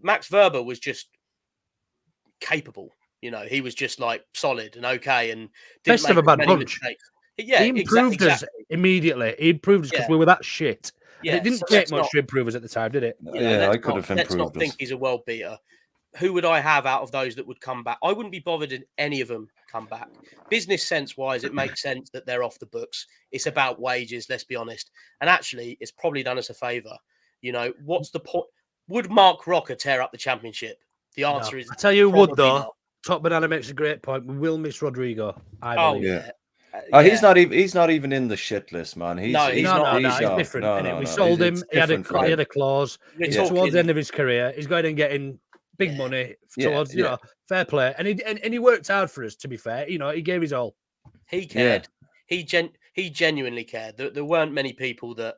Max Verber was just capable. He was just like solid and okay, and didn't best of a bad bunch. Mistakes. Yeah, he improved us immediately. He improved us because we were that shit. Yeah, it didn't take much to improve us at the time, did it? I could have improved. Let's not think he's a world beater. Who would I have out of those that would come back? I wouldn't be bothered if any of them come back. Business sense wise, it makes sense that they're off the books. It's about wages, let's be honest. And actually, it's probably done us a favour. What's the point? Would Mark Rocker tear up the championship? The answer is. I tell you what, though. Not. Top Banana makes a great point. We will miss Rodrigo. I believe. Yeah. He's not even in the shit list, man. He's different. We sold him. He had a clause. Towards the end of his career, he's going and getting big money towards fair play, and he worked hard for us. To be fair, he gave his all. He cared. He genuinely cared. There weren't many people that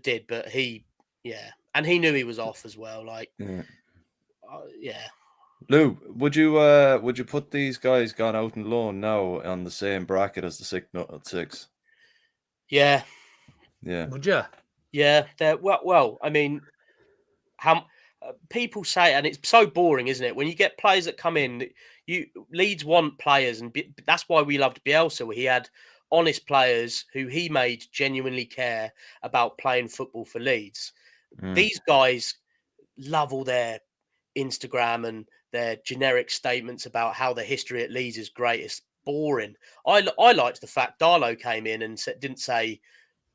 did, but and he knew he was off as well. Lou, would you put these guys gone out on loan now on the same bracket as the 6? Yeah. Would you? Yeah. Well, I mean, how people say, and it's so boring, isn't it? When you get players that come in, Leeds want players, and that's why we loved Bielsa. He had honest players who he made genuinely care about playing football for Leeds. These guys love all their Instagram and their generic statements about how the history at Leeds is great. It's boring. I liked the fact Darlow came in and didn't say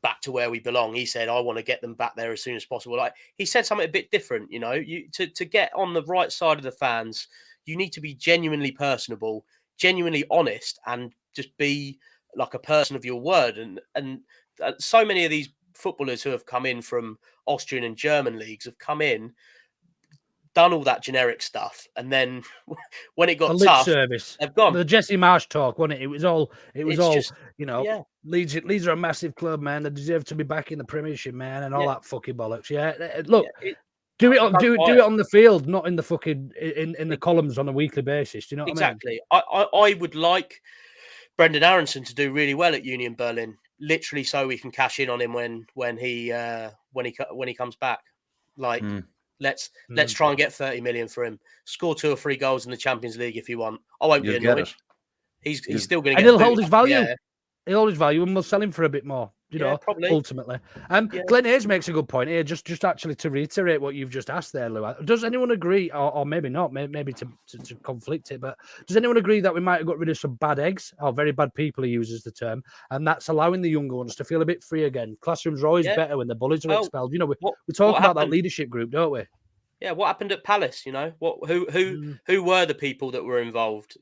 back to where we belong. He said, I want to get them back there as soon as possible. He said something a bit different, to get on the right side of the fans, you need to be genuinely personable, genuinely honest, and just be like a person of your word. And so many of these footballers who have come in from Austrian and German leagues have come in, done all that generic stuff, and then when it got tough, service. They've gone. The Jesse Marsh talk, wasn't it? It was all Leeds are a massive club, man. They deserve to be back in the Premiership, man, and all that fucking bollocks. Yeah, look, do it on the field, not in the fucking in the columns on a weekly basis. Do you know what exactly? I would like Brendan Aronson to do really well at Union Berlin, literally, so we can cash in on him when he comes back. Let's try and get 30 million for him. Score 2 or 3 goals in the Champions League if you want. I won't be annoyed. He's still going to get. And he'll hold his value. Yeah. He'll hold his value, and we'll sell him for a bit more. Probably. Ultimately. Glenn Hayes makes a good point here. Just actually to reiterate what you've just asked there, Lou. Does anyone agree, or maybe not, maybe to conflict it, but does anyone agree that we might have got rid of some bad eggs, or very bad people, he uses the term, and that's allowing the younger ones to feel a bit free again? Classrooms are always better when the bullies are expelled. We talk about that leadership group, don't we? Yeah, what happened at Palace? Who were the people that were involved?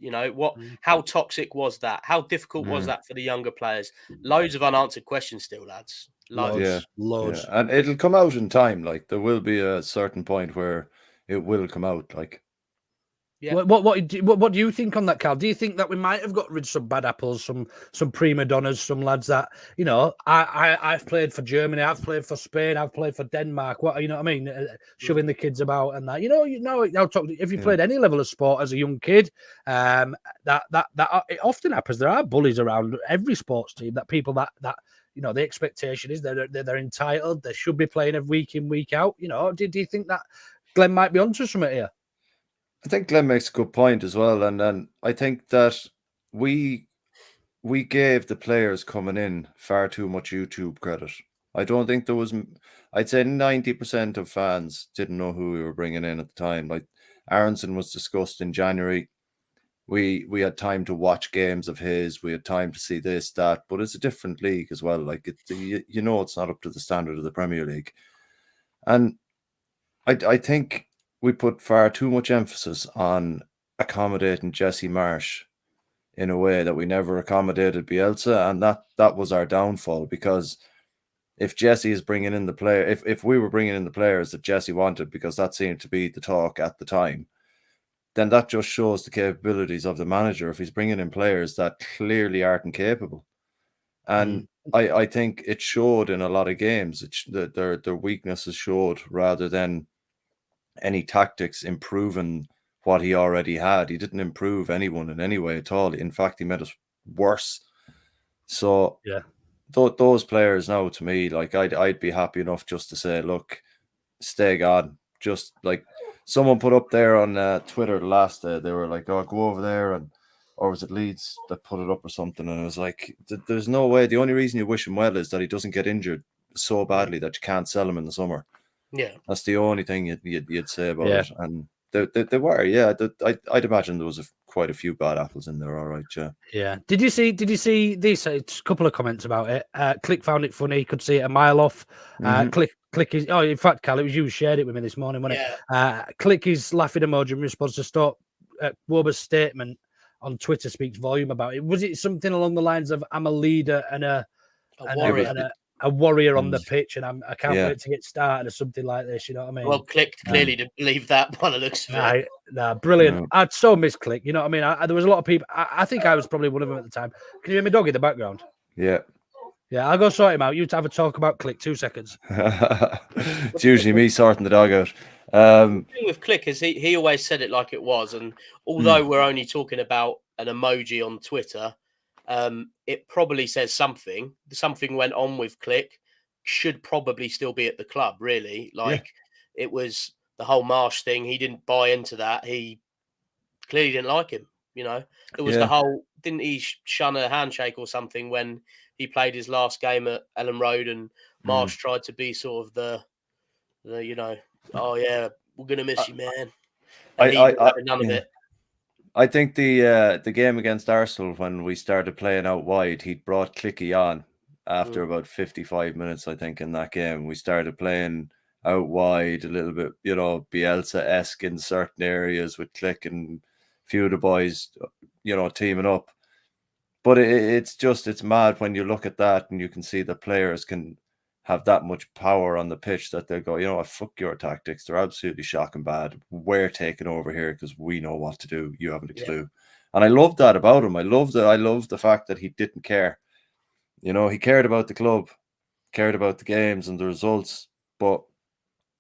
How toxic was that? How difficult was that for the younger players? Loads of unanswered questions still, lads. Loads. Yeah. And it'll come out in time. There will be a certain point where it will come out. Yeah. What do you think on that, Karl? Do you think that we might have got rid of some bad apples, some prima donnas, some lads that I've played for Germany, I've played for Spain, I've played for Denmark. What you know what I mean? Shoving the kids about and that. If you played any level of sport as a young kid, that it often happens. There are bullies around every sports team. That people that the expectation is they're entitled. They should be playing every week in, week out. Do you think that Glenn might be onto something here? I think Glenn makes a good point as well, and I think that we gave the players coming in far too much YouTube credit. I don't think there was. I'd say 90% of fans didn't know who we were bringing in at the time. Like Aronson was discussed in January. We had time to watch games of his. We had time to see this, that. But it's a different league as well. Like you know, it's not up to the standard of the Premier League. And I think we put far too much emphasis on accommodating Jesse Marsh in a way that we never accommodated Bielsa, and that was our downfall. Because if Jesse is bringing in the player, if we were bringing in the players that Jesse wanted, because that seemed to be the talk at the time, then that just shows the capabilities of the manager if he's bringing in players that clearly aren't incapable. And I think it showed in a lot of games. Their weaknesses showed rather than any tactics improving what he already had. He didn't improve anyone in any way at all. In fact, he made us worse. So yeah, those players now, to me, like I'd be happy enough just to say, look, stay gone. Just like someone put up there on Twitter the last day, they were like, "Oh, go over there," and or was it Leeds that put it up or something? And I was like, "There's no way. The only reason you wish him well is that he doesn't get injured so badly that you can't sell him in the summer." Yeah, that's the only thing you'd say about it. And they were, yeah. I'd imagine there was quite a few bad apples in there. All right, yeah. Yeah. Did you see this? It's a couple of comments about it. Click found it funny. Could see it a mile off. Click is. Oh, in fact, Carl, it was you who shared it with me this morning, wasn't it? Click is laughing emoji in response to stop. Wober's statement on Twitter speaks volume about it. Was it something along the lines of "I'm a leader and a warrior on the pitch, and I can't wait to get started," or something like this? You know what I mean? Well, Click clearly didn't believe that by the looks of it. Brilliant. No. I'd so miss Click. You know what I mean? There was a lot of people. I think I was probably one of them at the time. Can you hear my dog in the background? Yeah. Yeah, I'll go sort him out. You have a talk about Click. 2 seconds. It's usually me sorting the dog out. The thing with Click is he always said it like it was, and although we're only talking about an emoji on Twitter, it probably says something. Something went on with Click. Should probably still be at the club, really. It was the whole Marsh thing. He didn't buy into that. He clearly didn't like him. You know, it was the whole. Didn't he shun a handshake or something when he played his last game at Ellen Road, and Marsh tried to be sort of the you know, oh yeah, we're gonna miss you, man. And none of it. I think the game against Arsenal, when we started playing out wide, he'd brought Clicky on after about 55 minutes, I think, in that game. We started playing out wide a little bit, you know, Bielsa-esque in certain areas with Click and a few of the boys, you know, teaming up. But it's mad when you look at that and you can see the players can have that much power on the pitch that they'll go, you know what, fuck your tactics. They're absolutely shocking bad. We're taking over here because we know what to do. You haven't a clue. And I love that about him. I love the fact that he didn't care. You know, he cared about the club, cared about the games and the results, but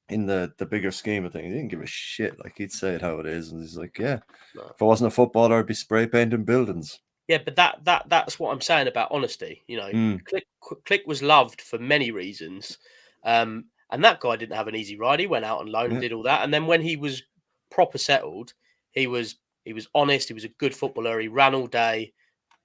in the bigger scheme of things, he didn't give a shit. Like, he'd say it how it is. And he's like, if I wasn't a footballer, I'd be spray painting buildings. Yeah, but that's what I'm saying about honesty. You know, Click was loved for many reasons, and that guy didn't have an easy ride. He went out on loan and did all that, and then when he was proper settled, he was honest. He was a good footballer. He ran all day,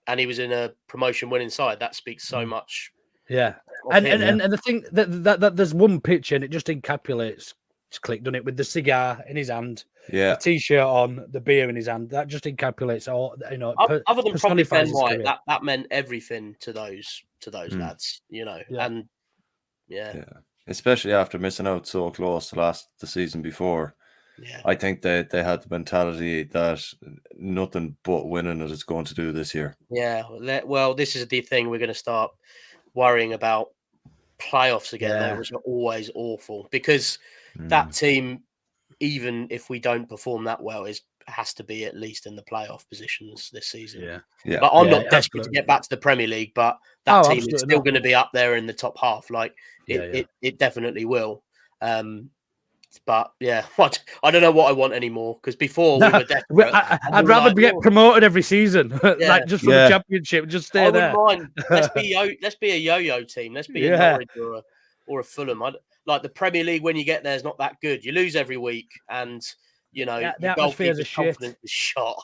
and he was in a promotion-winning side. That speaks so much. Yeah, and the thing that there's one picture and it just encapsulates Click, done it with the cigar in his hand. Yeah, the t-shirt on, the beer in his hand. That just encapsulates all. You know, other than probably Ben White, that meant everything to those lads. You know, and especially after missing out so close to the season before. Yeah, I think they had the mentality that nothing but winning it is going to do this year. Yeah, well, this is the thing. We're going to start worrying about playoffs again. Though, which are always awful because that team, even if we don't perform that well, has to be at least in the playoff positions this season. Yeah. But I'm not desperate to get back to the Premier League, but that team is still going to be up there in the top half. Like it definitely will. But I don't know what I want anymore because before we were desperate. I'd rather get promoted every season, like just from the Championship, just stay there. Mind. Let's be a yo-yo team. Let's be a Norwich or a Fulham. Like the Premier League, when you get there, is not that good. You lose every week, and you know the atmosphere's confidence is shot.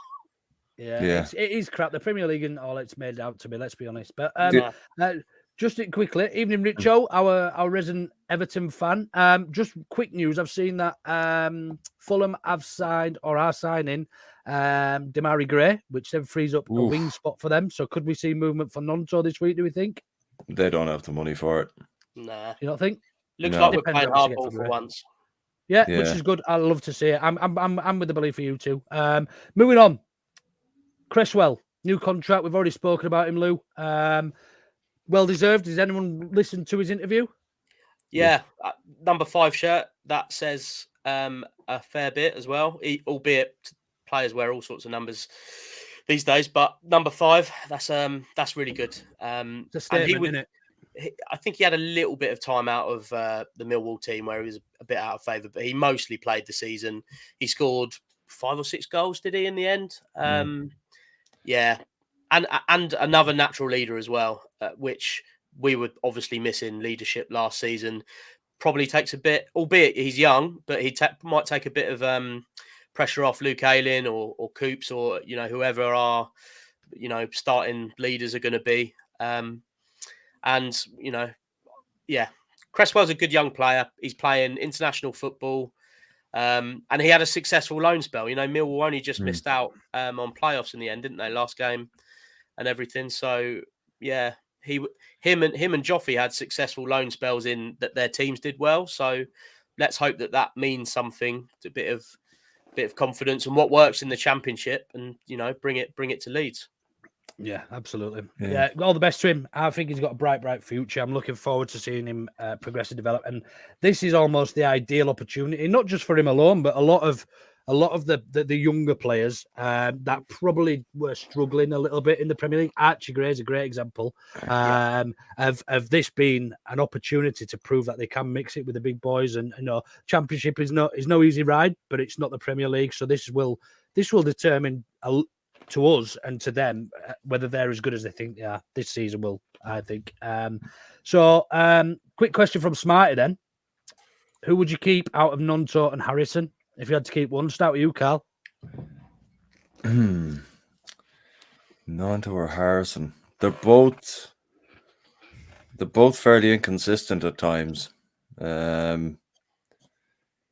Yeah. It is crap. The Premier League and all it's made out to be. Let's be honest. But just quickly, evening, Richo, our resident Everton fan. Just quick news. I've seen that Fulham have signed or are signing Damari Gray, which then frees up a wing spot for them. So could we see movement for Nonto this week, do we think? They don't have the money for it. Nah. You don't think? Looks No. like we're Depends playing what we get hardball for for Gray. once. Yeah, Yeah. which is good. I love to see it. I'm with the belief for you too. Moving on. Cresswell, new contract. We've already spoken about him, Lou. Well deserved. Has anyone listened to his interview? Yeah, number 5 shirt that says a fair bit as well. Albeit players wear all sorts of numbers these days, but number 5, that's really good. It's a statement, isn't it? I think he had a little bit of time out of the Millwall team where he was a bit out of favour, but he mostly played the season. He scored 5 or 6 goals, did he, in the end? Yeah. And another natural leader as well, which we were obviously missing leadership last season. Probably takes a bit, albeit he's young, but he might take a bit of pressure off Luke Ayling or Coops or, whoever our, starting leaders are going to be. And, Cresswell's a good young player. He's playing international football. And he had a successful loan spell. Millwall only just missed out on playoffs in the end, didn't they? Last game and everything. So, yeah, him and Joffrey had successful loan spells in that their teams did well. So let's hope that means something, a bit of confidence and what works in the Championship and, bring it to Leeds. Yeah, absolutely. Yeah, all the best to him. I think he's got a bright future. I'm looking forward to seeing him progress and develop. And this is almost the ideal opportunity, not just for him alone, but a lot of the younger players that probably were struggling a little bit in the Premier League. Archie Gray is a great example of this being an opportunity to prove that they can mix it with the big boys. And Championship is no easy ride, but it's not the Premier League, so this will determine to us and to them whether they're as good as they think they are. This season will, I think. Quick question from Smarty then. Who would you keep out of Nonto and Harrison? If you had to keep one, start with you, Karl. Nonto or Harrison? They're both fairly inconsistent at times. Nonto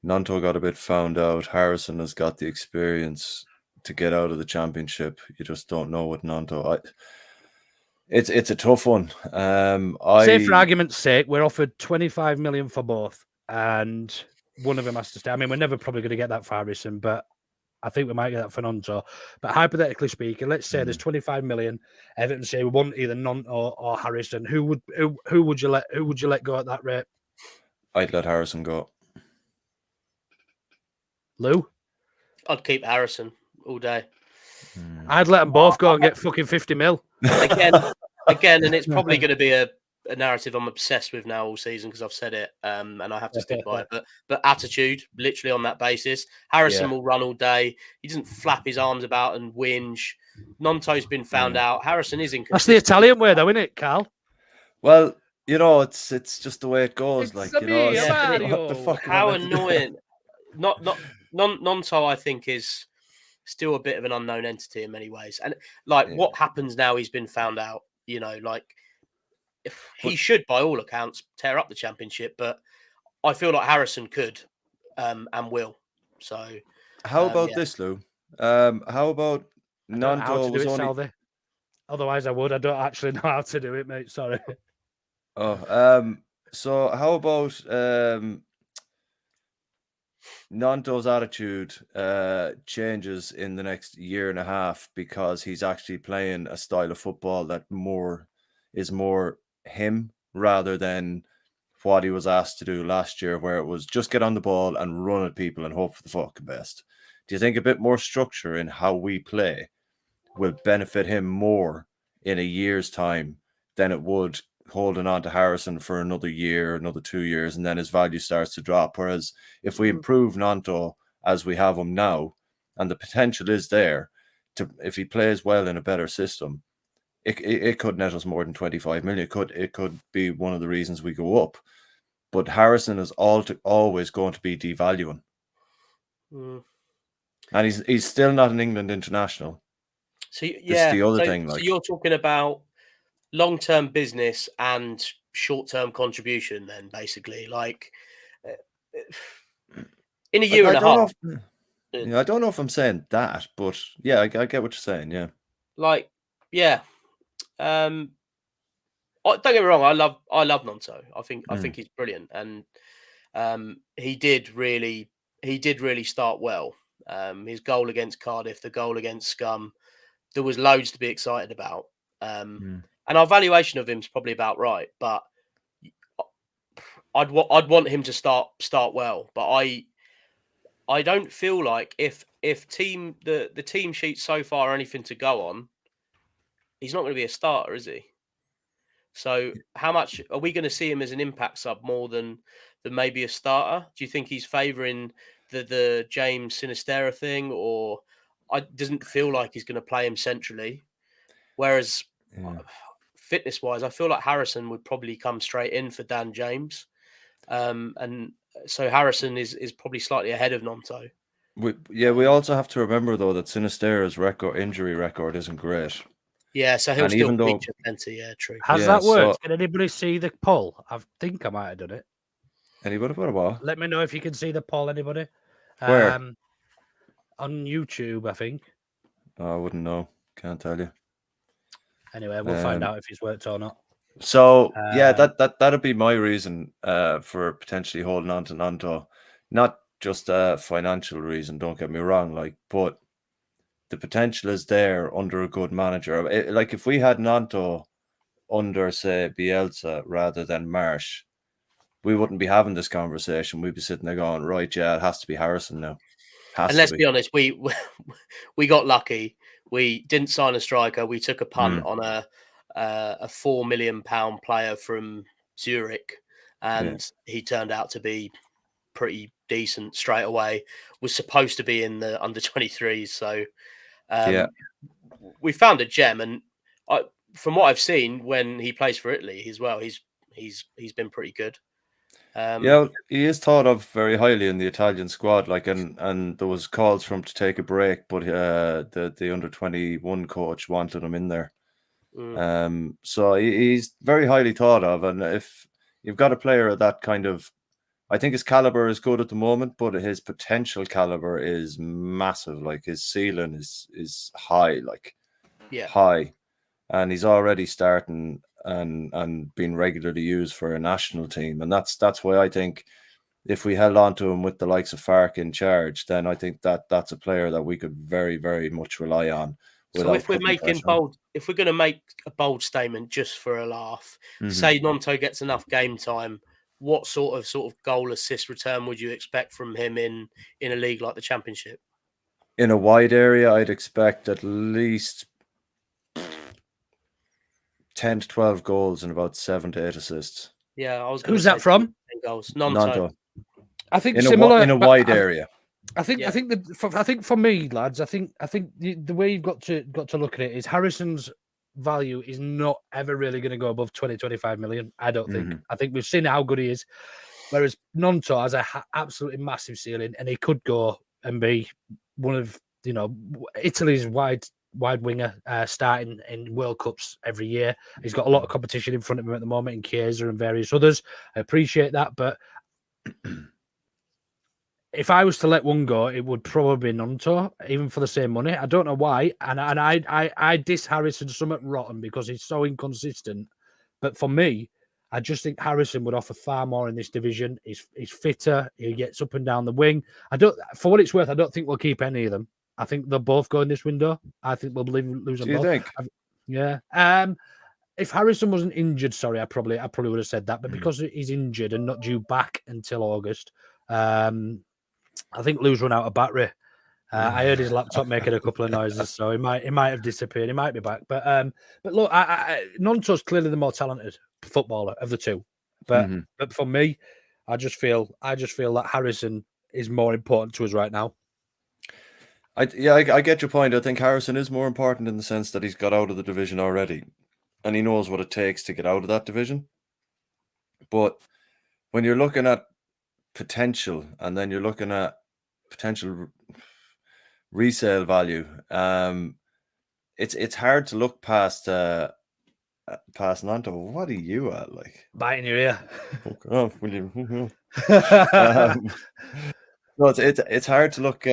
got a bit found out. Harrison has got the experience to get out of the Championship. You just don't know with Nonto. It's a tough one. Say for argument's sake, we're offered 25 million for both, and one of them has to stay. I mean, we're never probably going to get that for Harrison, but I think we might get that for Nonto. But hypothetically speaking, let's say there's 25 million. Everton say we want either Nonto or Harrison. Who would you let go at that rate? I'd let Harrison go. Lou? I'd keep Harrison all day. I'd let them both go and get fucking 50 mil. Again, and it's probably going to be a narrative I'm obsessed with now all season because I've said it, and I have to stick by it. But attitude, literally on that basis. Harrison will run all day. He doesn't flap his arms about and whinge. Nonto's been found out. Harrison is inconsistent. That's the Italian way, though, isn't it, Karl? Well, it's just the way it goes. What the fuck? How annoying! Nonto, I think, is still a bit of an unknown entity in many ways. And what happens now he's been found out, he should, by all accounts, tear up the Championship, but I feel like Harrison could and will. So how about this, Lou? How about Nonto was only... Salve. Otherwise I would. I don't actually know how to do it, mate. Sorry. So how about Nonto's attitude changes in the next year and a half because he's actually playing a style of football that is more him rather than what he was asked to do last year, where it was just get on the ball and run at people and hope for the fucking best. Do you think a bit more structure in how we play will benefit him more in a year's time than it would holding on to Harrison for another year, another 2 years, and then his value starts to drop? Whereas if we improve Nonto as we have him now, and the potential is there, if he plays well in a better system, it could net us more than 25 million. It could be one of the reasons we go up. But Harrison is always going to be devaluing. And he's still not an England international. So This is the other thing. So you're talking about long-term business and short-term contribution. Then basically, like in a year I and a don't know half. I don't know if I'm saying that, but yeah, I get what you're saying. Yeah, Like, yeah. Don't get me wrong. I love Nonto. I think he's brilliant, and he did really start well. His goal against Cardiff, the goal against Scum, there was loads to be excited about. And our valuation of him is probably about right, but I'd want him to start well. But I don't feel like if the team sheet so far are anything to go on, he's not going to be a starter, is he? So how much are we going to see him as an impact sub more than maybe a starter? Do you think he's favouring the James Sinistera thing, or I doesn't feel like he's going to play him centrally? Whereas fitness wise, I feel like Harrison would probably come straight in for Dan James, and so Harrison is probably slightly ahead of Nonto. We also have to remember though that Sinistera's injury record isn't great. Yeah, so he'll still feature plenty. Yeah, true. Has that worked? Can anybody see the poll? I think I might have done it. Anybody? What? Let me know if you can see the poll. Anybody? Where? On YouTube, I think. I wouldn't know. Can't tell you. Anyway, we'll find out if it's worked or not. So yeah, that'd be my reason for potentially holding on to Nonto. Not just a financial reason. Don't get me wrong. But the potential is there under a good manager. If we had Nonto under, say, Bielsa rather than Marsh, we wouldn't be having this conversation. We'd be sitting there going, right, yeah, it has to be Harrison now. And let's be honest, we got lucky. We didn't sign a striker. We took a punt on a £4 million player from Zurich, and he turned out to be pretty decent straight away. Was supposed to be in the under 23s, so we found a gem. And from what I've seen when he plays for Italy as well, he's been pretty good. He is thought of very highly in the Italian squad. And there was calls for him to take a break, but the under 21 coach wanted him in there. So he's very highly thought of. And if you've got a player of that kind of, I think his caliber is good at the moment, but his potential caliber is massive. His ceiling is high, high, and he's already starting and being regularly used for a national team. And that's why I think if we held on to him with the likes of Fark in charge, then I think that's a player that we could very, very much rely on. So if we're making if we're going to make a bold statement just for a laugh, say Nonto gets enough game time, what sort of goal assist return would you expect from him in a league like the Championship? In a wide area, I'd expect at least 10 to 12 goals and about 7 to 8 assists. Yeah, I was. Who's that from? Goals. Nonto. I think similar in a wide area. I think for me, lads, I think the way you've got to look at it is Harrison's value is not ever really going to go above 20-25 million. I don't think. I think we've seen how good he is, whereas Nonto has a absolutely massive ceiling, and he could go and be one of Italy's wide winger, starting in World Cups every year. He's got a lot of competition in front of him at the moment in Chiesa and various others. I appreciate that, but if I was to let one go, it would probably be Nonto, even for the same money. I don't know why, and I diss Harrison somewhat rotten because he's so inconsistent. But for me, I just think Harrison would offer far more in this division. He's fitter. He gets up and down the wing. For what it's worth, I don't think we'll keep any of them. I think they'll both go in this window. I think we'll lose them both. Do you think? Yeah. If Harrison wasn't injured, sorry, I probably would have said that. But because he's injured and not due back until August, I think Lou's run out of battery. I heard his laptop making a couple of noises, so he might have disappeared. He might be back. But look, Nonto's clearly the more talented footballer of the two. But for me, I just feel that Harrison is more important to us right now. I get your point. I think Harrison is more important in the sense that he's got out of the division already, and he knows what it takes to get out of that division. But when you're looking at potential, and then you're looking at potential resale value, it's hard to look past past Nanto. What are you at? Like, Biting your ear. fuck off, will you? No, it's hard to look.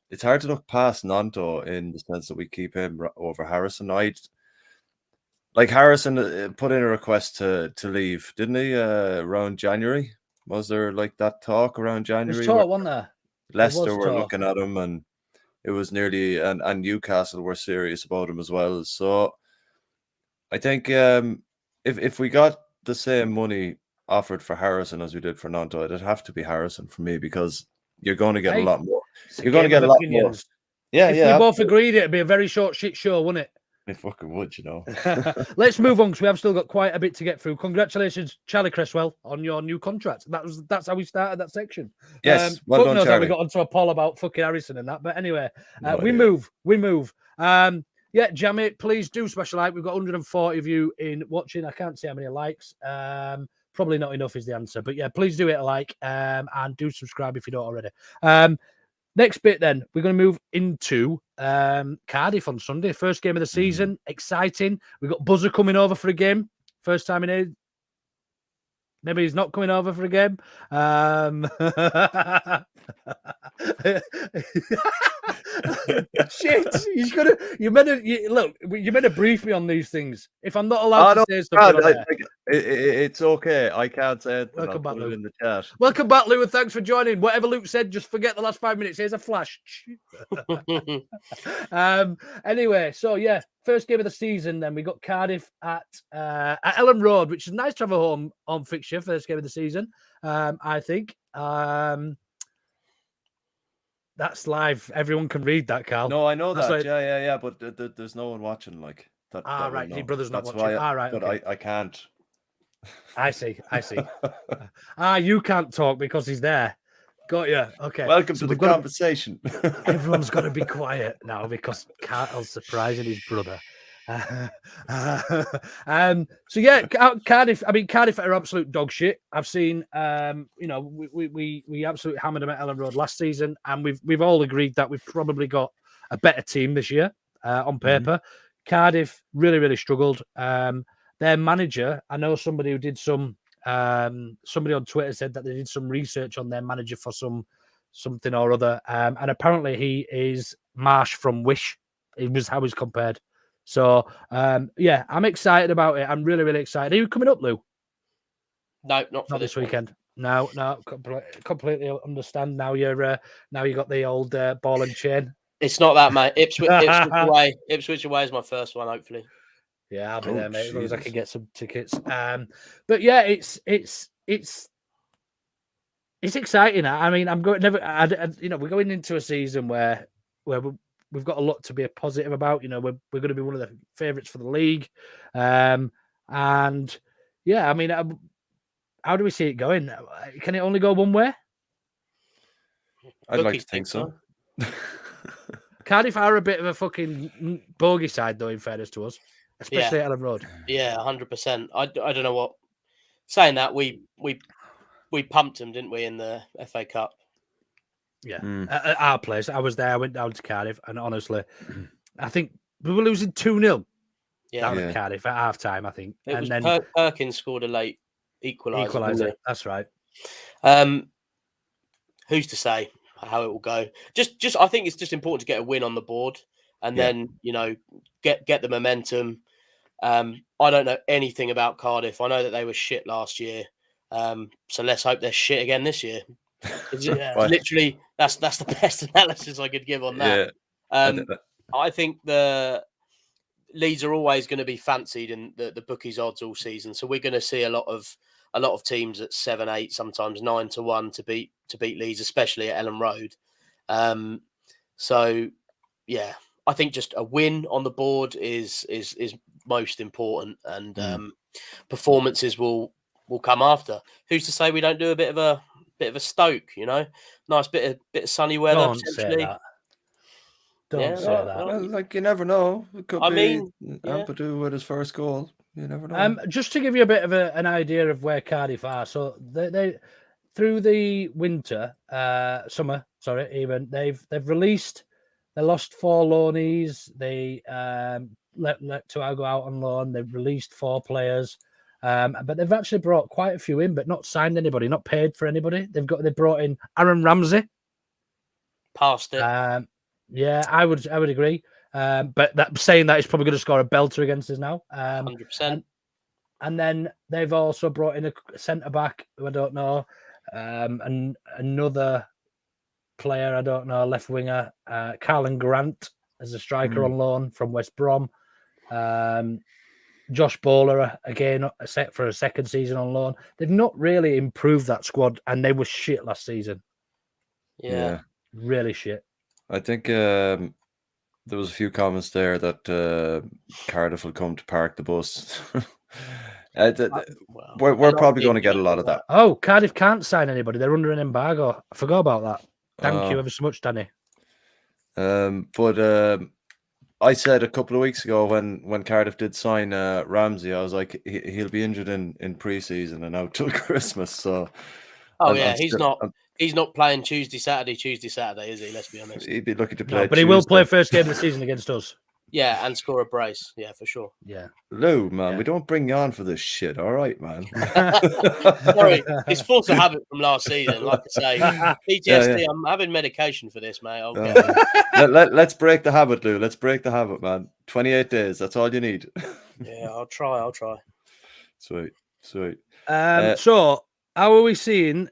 It's hard to look past Nanto in the sense that we keep him over Harrison. Like Harrison put in a request to leave, didn't he? Around January, was there like that talk around January? There's talk, wasn't there? Leicester were looking at him, and it was nearly, and Newcastle were serious about him as well. So I think if we got the same money offered for Harrison as we did for Nanto, it'd have to be Harrison for me, because you're going to get a lot more. You're going to get a lot more. Yeah, if we both agreed, it'd be a very short shit show, wouldn't it? It fucking would, you know. Let's move on, because we have still got quite a bit to get through. Congratulations, Charlie Cresswell, on your new contract. That's how we started that section. Yes, well done, knows Charlie. how we got onto a poll about fucking Harrison and that. But anyway, we move. Yeah, Jamie, please do special like. We've got 140 of you in watching. I can't see how many likes. Probably not enough is the answer. But yeah, please do it a like and do subscribe if you don't already. Next bit, then, we're going to move into Cardiff on Sunday. First game of the season. Exciting. We've got Buzzer coming over for a game. First time in age. Maybe he's not coming over for a game. Shit, you meant to brief me on these things. If I'm not allowed to say something, it's okay. I can't say it. Welcome back, Luke. In the chat. Welcome back, Luke, and thanks for joining. Whatever Luke said, just forget the last 5 minutes. Here's a flash. Anyway, so yeah, first game of the season. Then we got Cardiff at Ellen Road, which is nice to have a home fixture. First game of the season, I think. That's live. Everyone can read that, Karl. No, I know that. Like... Yeah. But there's no one watching. Like that. Right. Your brother's not watching. Right. But okay. I can't. I see. You can't talk because he's there. Got you. Okay. Welcome to the conversation. Everyone's got to be quiet now because Carl's surprising his brother. So yeah, Cardiff. I mean, Cardiff are absolute dog shit. I've seen, we absolutely hammered them at Ellen Road last season, and we've all agreed that we've probably got a better team this year on paper. Cardiff really struggled. Their manager, I know somebody who did somebody on Twitter said that they did some research on their manager for something or other, and apparently he is Marsh from Wish. It was how he's compared. So, yeah, I'm excited about it. I'm really excited. Are you coming up, Lou? No, not for this weekend. No, completely understand. Now you got the old ball and chain. It's not that, mate. Ipswich away is my first one, hopefully. Yeah, I'll be there, mate, as long as I can get some tickets. But yeah, it's exciting. I mean, we're going into a season where we've got a lot to be positive about. You know, we're going to be one of the favourites for the league. And yeah, I mean, how do we see it going? Can it only go one way? I'd like to think so. Cardiff are a bit of a fucking bogey side, though, in fairness to us, especially at Ellen Road. Yeah, 100%. I don't know what. Saying that, we pumped them, didn't we, in the FA Cup? Yeah, at our place. I was there. I went down to Cardiff, and honestly, I think we were losing 2-0 down at Cardiff at half time, I think. Then Perkins scored a late equaliser. That's right. Who's to say how it will go? Just I think it's just important to get a win on the board, and then get the momentum. I don't know anything about Cardiff. I know that they were shit last year, so let's hope they're shit again this year. Literally, that's the best analysis I could give on that. I think the Leeds are always going to be fancied in the bookies odds all season, so we're going to see a lot of teams at 7-8, sometimes 9-1 to beat Leeds, especially at Ellen Road. So yeah, I think just a win on the board is most important, and performances will come after. Who's to say we don't do a bit of a Stoke, nice bit of sunny weather. Don't say that. Don't say that. Well, like, you never know. It could be Ampadu with his first goal. You never know. Just to give you a bit of an idea of where Cardiff are. So they through the summer, they've released. They lost 4 loanees. They let Tuao go out on loan. They've released 4 players, but they've actually brought quite a few in, but not signed anybody, not paid for anybody. They brought in Aaron Ramsey. Past it. Yeah, I would agree. But saying that, he's probably going to score a belter against us now. 100%. And then they've also brought in a centre back who I don't know, and another player I don't know, left winger, Karl Grant as a striker on loan from West Brom. Josh Bowler again set for a second season on loan. They've not really improved that squad, and they were shit last season. Yeah. Really shit. I think there was a few comments there that Cardiff will come to park the bus. We're probably going to get a lot of that. Oh, Cardiff can't sign anybody. They're under an embargo. I forgot about that. Thank you ever so much, Danny. But I said a couple of weeks ago when Cardiff did sign Ramsey, I was like, he'll be injured in pre-season and out till Christmas. So, he's not playing Tuesday, Saturday, is he? Let's be honest. He'd be looking to play. No, but he will play first game of the season against us. Yeah, and score a brace. Yeah, for sure. Yeah. Lou, man, we don't bring you on for this shit. All right, man. Sorry, it's force of habit from last season. Like I say, PTSD. I'm having medication for this, mate. Let's break the habit, Lou. Let's break the habit, man. 28 days. That's all you need. Yeah, I'll try. Sweet. So, how are we seeing?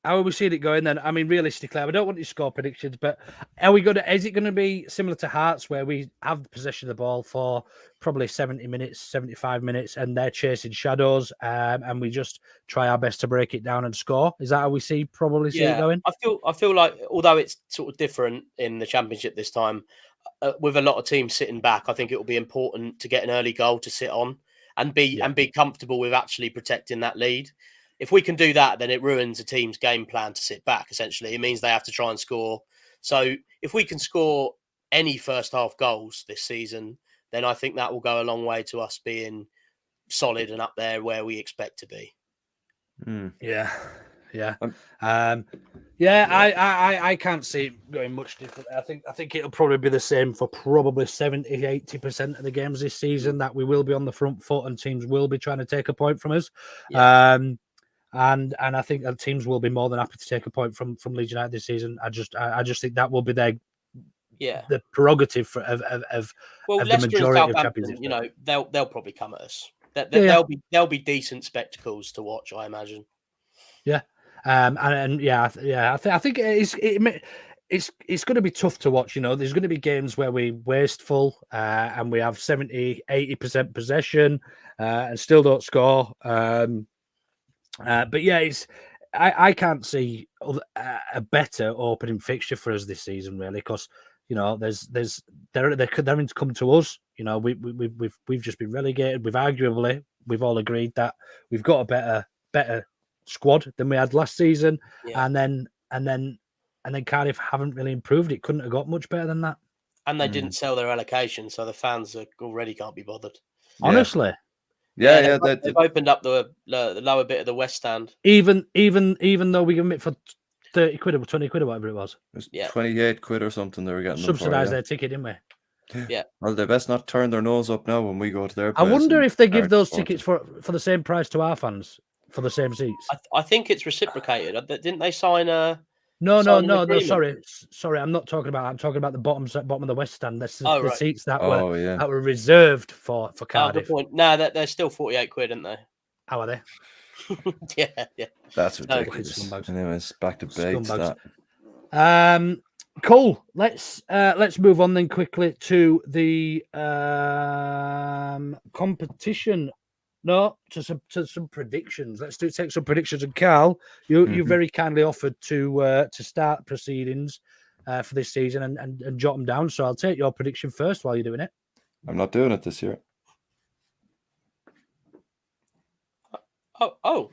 How are we seeing it going then? I mean, realistically, I don't want to score predictions, but is it going to be similar to Hearts where we have possession of the ball for probably 70 minutes, 75 minutes, and they're chasing shadows, and we just try our best to break it down and score? Is that how we see it going? I feel like, although it's sort of different in the Championship this time, with a lot of teams sitting back, I think it will be important to get an early goal to sit on and be comfortable with actually protecting that lead. If we can do that, then it ruins a team's game plan to sit back, essentially. It means they have to try and score. So if we can score any first half goals this season, then I think that will go a long way to us being solid and up there where we expect to be. Yeah. I can't see it going much different. I think it'll probably be the same for probably 70-80% of the games this season, that we will be on the front foot and teams will be trying to take a point from us. Yeah. And I think that teams will be more than happy to take a point from Leeds United this season. I just think that will be the prerogative of the majority of Champions League. They'll probably come at us. There'll be decent spectacles to watch, I imagine. Yeah, I think it's going to be tough to watch. There's going to be games where we wasteful and we have 70-80% possession and still don't score. But yeah, I can't see a better opening fixture for us this season, really, because they're having to come to us. We've just been relegated. We've all agreed that we've got a better squad than we had last season, and then Cardiff haven't really improved. It couldn't have got much better than that. And they didn't sell their allocation, so the fans already can't be bothered. Honestly. They've opened up the lower bit of the West Stand. Even though we give them it for 30 quid or 20 quid or whatever it was. It was 28 quid or something they were getting. Subsidised their ticket, didn't we? Yeah. Well, they best not turn their nose up now when we go to their place. I wonder if they give those tickets for the same price to our fans for the same seats. I think it's reciprocated. Didn't they sign a... No. Sorry. I'm not talking about. I'm talking about the bottom of the West Stand. That's the seats that were reserved for Cardiff. Good point. No, they're still 48 quid, aren't they? How are they? Yeah. That's ridiculous. Anyways, back to base. Cool. Let's move on then quickly to the competition. No, to some predictions. Let's take some predictions. And Karl, you very kindly offered to start proceedings for this season and jot them down. So I'll take your prediction first while you're doing it. I'm not doing it this year. Oh.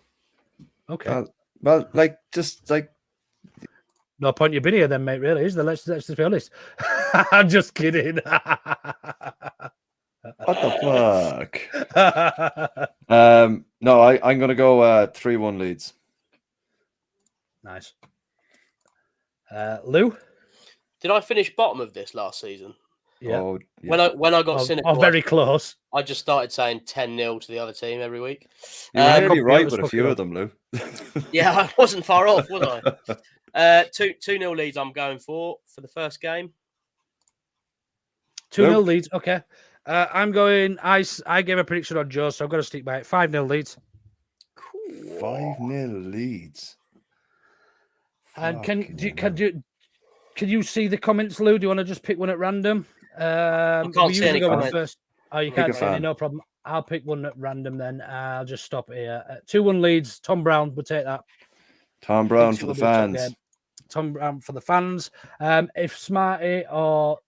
Okay. Well, no point you've been here then, mate. Really, is there? Let's just be honest. I'm just kidding. What the fuck? No, I'm going to go 3-1 Leeds. Nice. Lou? Did I finish bottom of this last season? Yeah. Oh, When I got cynical, very close. I just started saying 10-0 to the other team every week. You were nearly right computers with a fucking few up. of them, Lou. Yeah, I wasn't far off, was I? 2-0 leads I'm going for the first game. 2-0 Leeds. Okay. I'm going. I gave a prediction on Joe, so I've got to stick by it. 5-0 Leeds. 5-0 Leeds. And can you see the comments, Lou? Do you want to just pick one at random? can't we see usually any go with the comments. first. Oh, you Pick can't a see any. fan. No problem. I'll pick one at random then. I'll just stop here. 2-1 Leeds. Tom Brown. We'll take that. Tom Brown Thinks for it the will be a top fans. game. Tom Brown for the fans. If Smarty or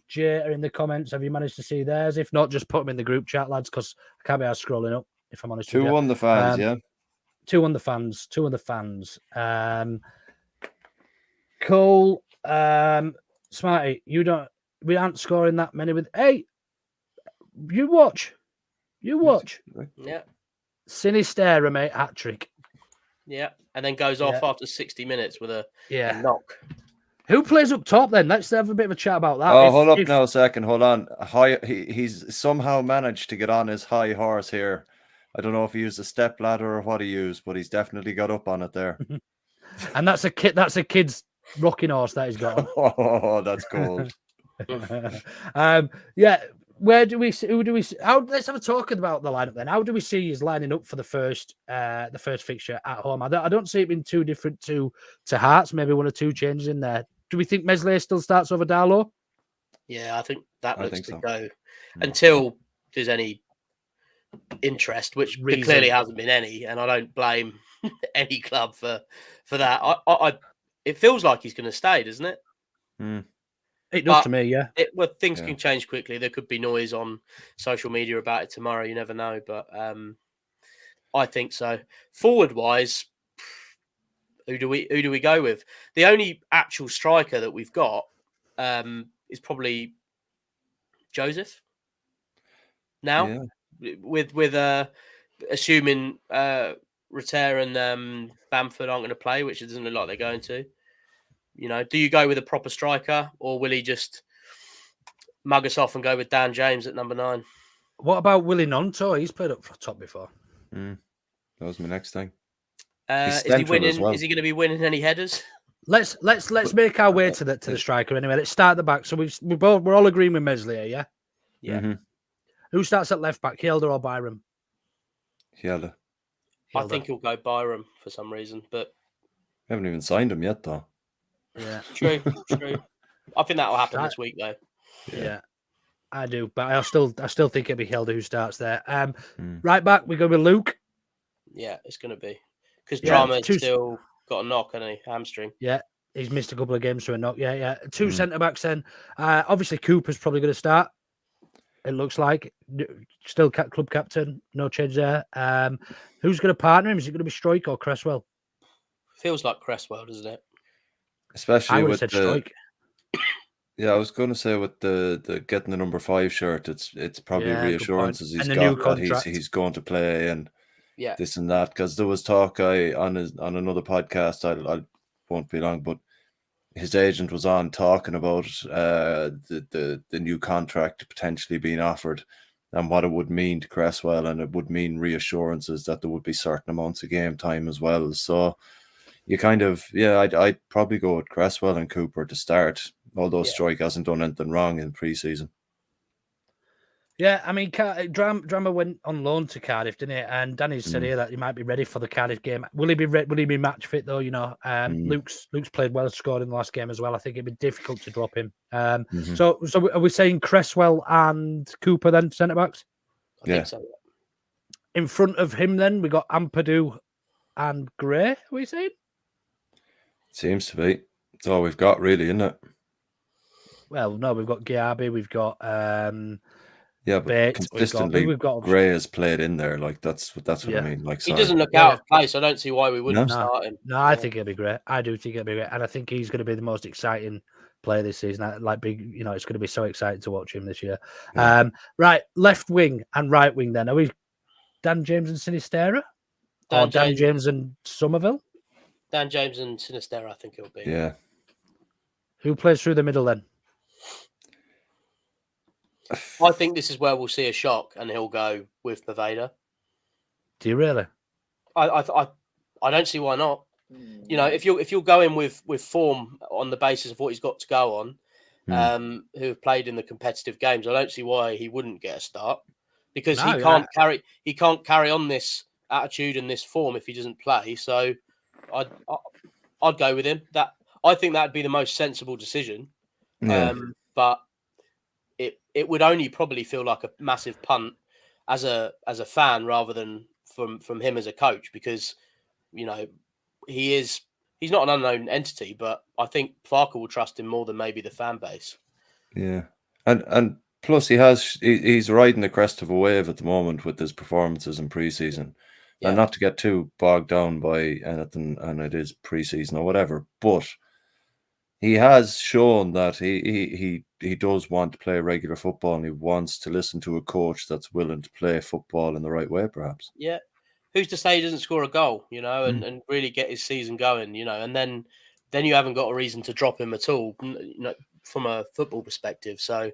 Jay are in the comments, have you managed to see theirs? If not, just put them in the group chat, lads, because I can't be out scrolling up, if I'm honest with you. 2-1 the fans, yeah. 2-1 the fans. 2-1 the fans. Cole, Smarty, we aren't scoring that many with. Hey, you watch. Yeah. Sinistera, mate, hat trick. Yeah. And then goes off after 60 minutes with a knock. Who plays up top then? Let's have a bit of a chat about that. Oh, hold up now a second. Hold on. He's somehow managed to get on his high horse here. I don't know if he used a step ladder or what he used, but he's definitely got up on it there. And that's a kid's rocking horse that he's got on. Oh, that's gold. Yeah. Who do we see? Let's have a talk about the lineup then. How do we see he's lining up for the first fixture at home? I don't see it being too different to Hearts. Maybe one or two changes in there. Do we think Meslier still starts over Darlow? Yeah, I think that looks to so. go until there's any interest, which there clearly hasn't been any, and I don't blame any club for that. It feels like he's going to stay, doesn't it? It does to me, yeah. Things can change quickly. There could be noise on social media about it tomorrow. You never know, but I think so. Forward wise, who do we go with? The only actual striker that we've got is probably Joseph. Now, with assuming Reter and Bamford aren't going to play, which it doesn't look like they're going to. You know, do you go with a proper striker, or will he just mug us off and go with Dan James at number 9? What about Willie Nonto? He's played up for top before. That was my next thing. Is he winning? Is he going to be winning any headers? Let's make our way to the striker anyway. Let's start at the back. So we're all agreeing with Meslier, yeah. Yeah. Mm-hmm. Who starts at left back, Hilda or Byram? Hilda. I think he'll go Byram for some reason, but we haven't even signed him yet, though. Yeah, true. I think that will happen this week, though. Yeah, I do, but I still think it'll be Hilda who starts there. Right back, we go with Luke. Yeah, it's going to be because Drama's still got a knock, hasn't he? Hamstring. Yeah, he's missed a couple of games for a knock. Yeah. Two centre backs then. Obviously, Cooper's probably going to start. It looks like still club captain, no change there. Who's going to partner him? Is it going to be Stroik or Cresswell? Feels like Cresswell, doesn't it? Especially with the Stroik. Yeah, I was going to say with the getting the number 5 shirt, it's probably reassurances he's got that he's going to play and this and that, because there was talk on another podcast. I won't be long, but his agent was on talking about the new contract potentially being offered and what it would mean to Cresswell, and it would mean reassurances that there would be certain amounts of game time as well. So you kind of, I'd probably go with Cresswell and Cooper to start, although Stroik hasn't done anything wrong in pre-season. Yeah, I mean, Drama went on loan to Cardiff, didn't he? And Danny said here that he might be ready for the Cardiff game. Will he be match fit though? You know, Luke's played well, scored in the last game as well. I think it'd be difficult to drop him. So are we saying Cresswell and Cooper then centre backs? I think so. In front of him, then we got Ampadu and Gray. Are we saying? Seems to be. It's all we've got, really, isn't it? Well, no, we've got Giabi, we've got but Bates, consistently Gray has played in there. Like that's what I mean. Like he doesn't look out of place. I don't see why we wouldn't start him. No, I think it'll be great. I do think it'll be great, and I think he's going to be the most exciting player this season. It's going to be so exciting to watch him this year. Yeah. Right, left wing and right wing. Then are we Dan James and Sinistera, or Dan James and Somerville? Dan James and Sinistera, I think it'll be. Yeah. Who plays through the middle then? I think this is where we'll see a shock, and he'll go with Poveda. Do you really? I don't see why not. You know, if you're going with form on the basis of what he's got to go on, who have played in the competitive games, I don't see why he wouldn't get a start, because he can't carry on this attitude and this form if he doesn't play. So I'd go with him. I think that'd be the most sensible decision. Yeah. But it would only probably feel like a massive punt as a fan rather than from him as a coach, because you know he's not an unknown entity, but I think Farke will trust him more than maybe the fan base. Yeah, and plus he's riding the crest of a wave at the moment with his performances in pre-season. Yeah. And not to get too bogged down by anything, and it is pre-season or whatever, but he has shown that he does want to play regular football, and he wants to listen to a coach that's willing to play football in the right way, perhaps. Yeah. Who's to say he doesn't score a goal, and really get his season going, and then you haven't got a reason to drop him at all, from a football perspective. So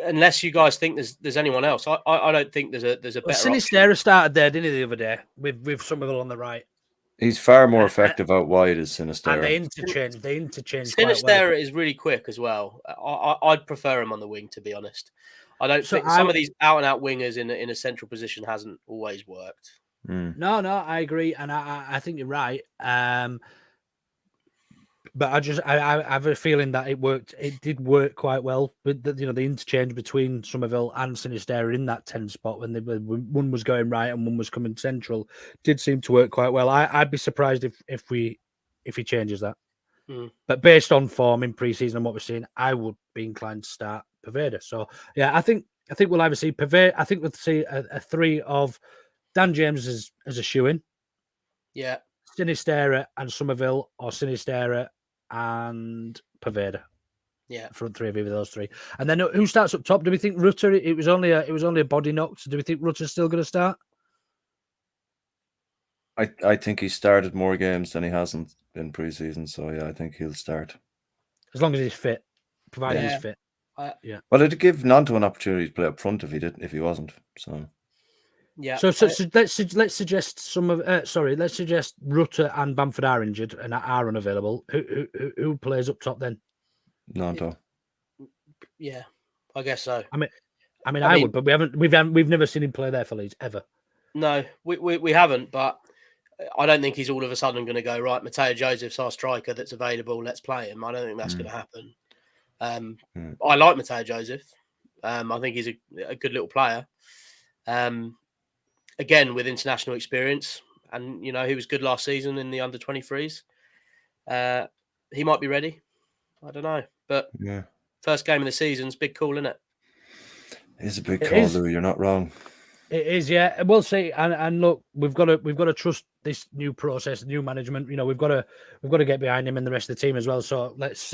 unless you guys think there's anyone else, I don't think there's a better option. Sinistera started there, didn't he, the other day with Somerville on the right? He's far more effective out wide as Sinistera. And they interchange. Sinistera is really quick as well. I'd prefer him on the wing, to be honest. I don't think some of these out-and-out wingers in a central position hasn't always worked. No, I agree, and I think you're right. But I have a feeling that it worked. It did work quite well with the interchange between Somerville and Sinistera in that 10 spot when one was going right and one was coming central. Did seem to work quite well. I'd be surprised if he changes that. But based on form in pre-season and what we're seeing, I would be inclined to start Poveda. So yeah, I think we'll either see Poveda. I think we'll see a three of Dan James as a shoe-in. Yeah, Sinistera and Somerville, or Sinistera and Poveda. Yeah, front three of either of those three. And then who starts up top? Do we think Rutter? It was only a body knock. So do we think Rutter's still going to start? I think he started more games than he hasn't in pre-season. So yeah, I think he'll start as long as he's fit, provided he's fit. Yeah. Well, it'd give Nanto an opportunity to play up front if he wasn't. So. Yeah. So let's suggest let's suggest Rutter and Bamford are injured and are unavailable. Who plays up top then? Nanto. Yeah, I guess so. I mean, I would, but we've never seen him play there for Leeds ever. No, we haven't, but I don't think he's all of a sudden going to go, right, Matteo Joseph's our striker that's available, let's play him. I don't think that's going to happen. I like Matteo Joseph. I think he's a good little player. Again, with international experience, and he was good last season in the under-23s. He might be ready. I don't know, but first game of the season's big call, isn't it? It's a big call, Lou. You're not wrong. It is, yeah. We'll see. And look, we've got to trust this new process, new management. We've got to get behind him and the rest of the team as well. So let's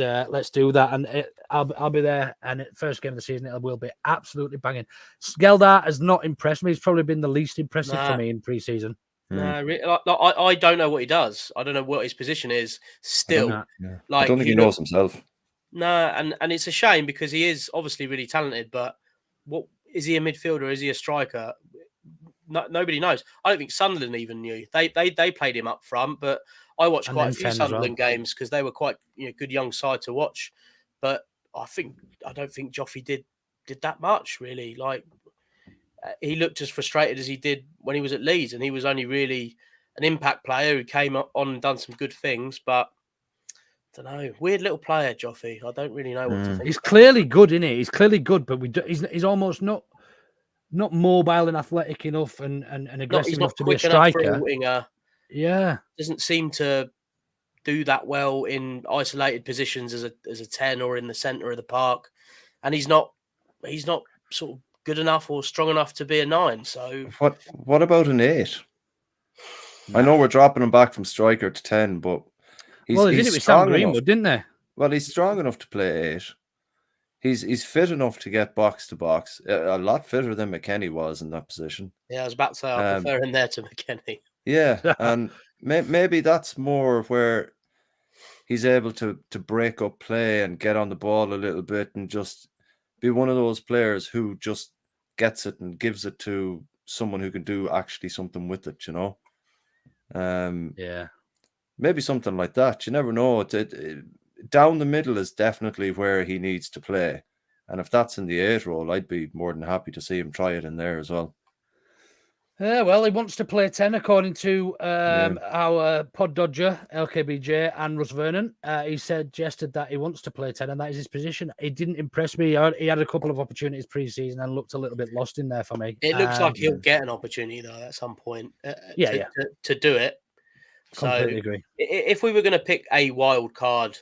do that. And I'll be there. And first game of the season, it will be absolutely banging. Geldart has not impressed me. He's probably been the least impressive for me in pre-season. No, I don't know what he does. I don't know what his position is. Still, I don't think he knows himself. No, and it's a shame because he is obviously really talented. But what is he, a midfielder? Is he a striker? No, nobody knows. I don't think Sunderland even knew. They played him up front, but I watched quite a few Sunderland games because they were quite good young side to watch. But I don't think Joffrey did that much really. Like he looked as frustrated as he did when he was at Leeds, and he was only really an impact player who came on and done some good things, but. I don't know. Weird little player, Joffrey. I don't really know what to think. He's clearly good, isn't he? He's clearly good, but he's almost not mobile and athletic enough and aggressive enough to be a striker. Winger. Yeah, doesn't seem to do that well in isolated positions as a 10 or in the centre of the park, and he's not sort of good enough or strong enough to be a 9. So what about an 8? I know we're dropping him back from striker to 10, but. They did it with Sam Greenwood, didn't they? Well, he's strong enough to play 8. He's fit enough to get box to box. A lot fitter than McKennie was in that position. Yeah, I was about to say I prefer him there to McKennie. Yeah, and maybe that's more where he's able to break up play and get on the ball a little bit and just be one of those players who just gets it and gives it to someone who can do actually something with it, you know. Yeah. Maybe something like that. You never know. Down the middle is definitely where he needs to play. And if that's in the 8 role, I'd be more than happy to see him try it in there as well. Well, he wants to play 10, according to our pod dodger, LKBJ, and Russ Vernon. He suggested that he wants to play 10, and that is his position. It didn't impress me. He had a couple of opportunities pre-season and looked a little bit lost in there for me. It looks like he'll get an opportunity, though, at some point to do it. Completely agree. If we were going to pick a wild card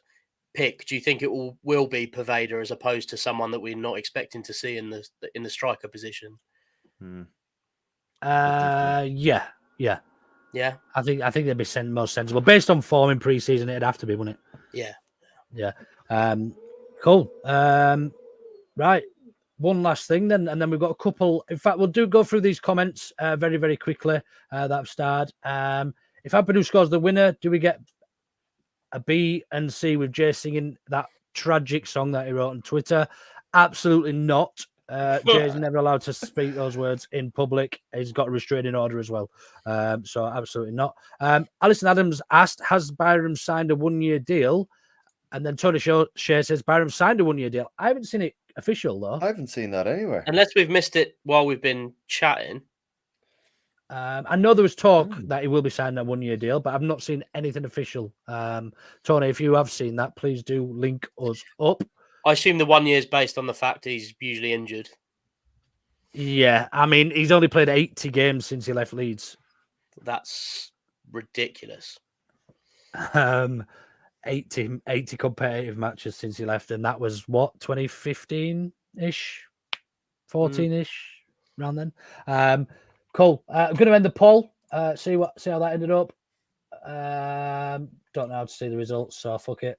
pick, do you think it will be Poveda as opposed to someone that we're not expecting to see in the striker position? Yeah. I think they'd be most sensible based on form in pre-season. It'd have to be, wouldn't it? Yeah. Cool. Right. One last thing, then, and then we've got a couple. In fact, we'll go through these comments very, very quickly that have started. If Ampadu scores the winner, do we get a B and C with Jay singing that tragic song that he wrote on Twitter? Absolutely not. Jay's never allowed to speak those words in public. He's got a restraining order as well. So absolutely not. Alison Adams asked, has Byram signed a 1-year deal? And then Tony Shea says, Byram signed a 1-year deal. I haven't seen it official, though. I haven't seen that anywhere. Unless we've missed it while we've been chatting. I know there was talk that he will be signing a 1-year deal, but I've not seen anything official. Tony, if you have seen that, please do link us up. I assume the 1 year is based on the fact he's usually injured. Yeah, I mean, he's only played 80 games since he left Leeds. That's ridiculous. 80 competitive matches since he left, and that was what, 2015-ish, 14-ish, around then. Cool. I'm going to end the poll. See how that ended up. Don't know how to see the results, so fuck it.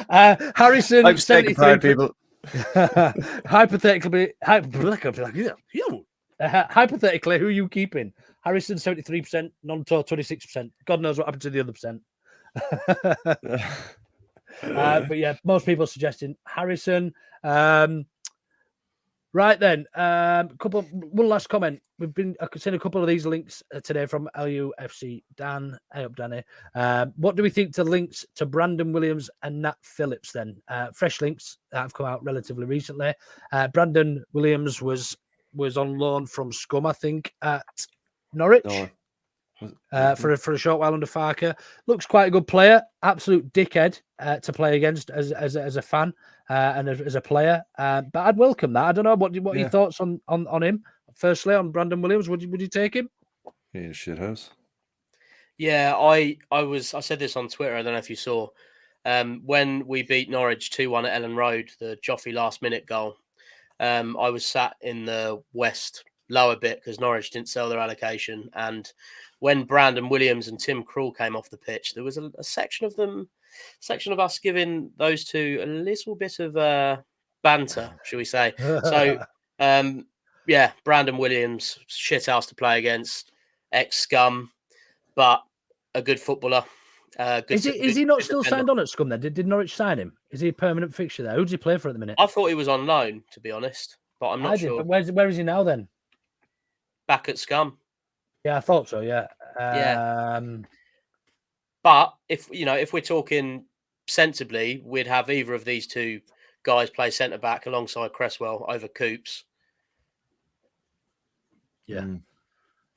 Harrison, I'm sick of tired people. Hypothetically, who are you keeping? Harrison 73%, non-tour 26%. God knows what happened to the other percent. But yeah, most people suggesting Harrison. Right then, one last comment. I've seen a couple of these links today from LUFC Dan. Hey up, Danny. What do we think to links to Brandon Williams and Nat Phillips then? Fresh links that have come out relatively recently. Brandon Williams was on loan from Scum, I think, at Norwich. For a short while under Farker. Looks quite a good player. Absolute dickhead to play against as a fan and as a player. But I'd welcome that. I don't know what are your thoughts on him. Firstly, on Brandon Williams, would you take him? Yeah, shithouse. Yeah, I said this on Twitter. I don't know if you saw when we beat Norwich 2-1 at Ellen Road, the Joffrey last minute goal. I was sat in the west lower bit because Norwich didn't sell their allocation, and when Brandon Williams and Tim Krul came off the pitch, there was a section of us giving those two a little bit of banter, shall we say. So, yeah, Brandon Williams, shit house to play against, ex-Scum, but a good footballer. Is he not still signed on at Scum then? Did Norwich sign him? Is he a permanent fixture there? Who does he play for at the minute? I thought he was on loan, to be honest, but I'm not sure. But where is he now then? Back at Scum. Yeah, I thought so. Yeah. But if we're talking sensibly, we'd have either of these two guys play centre back alongside Cresswell over Coops. Yeah.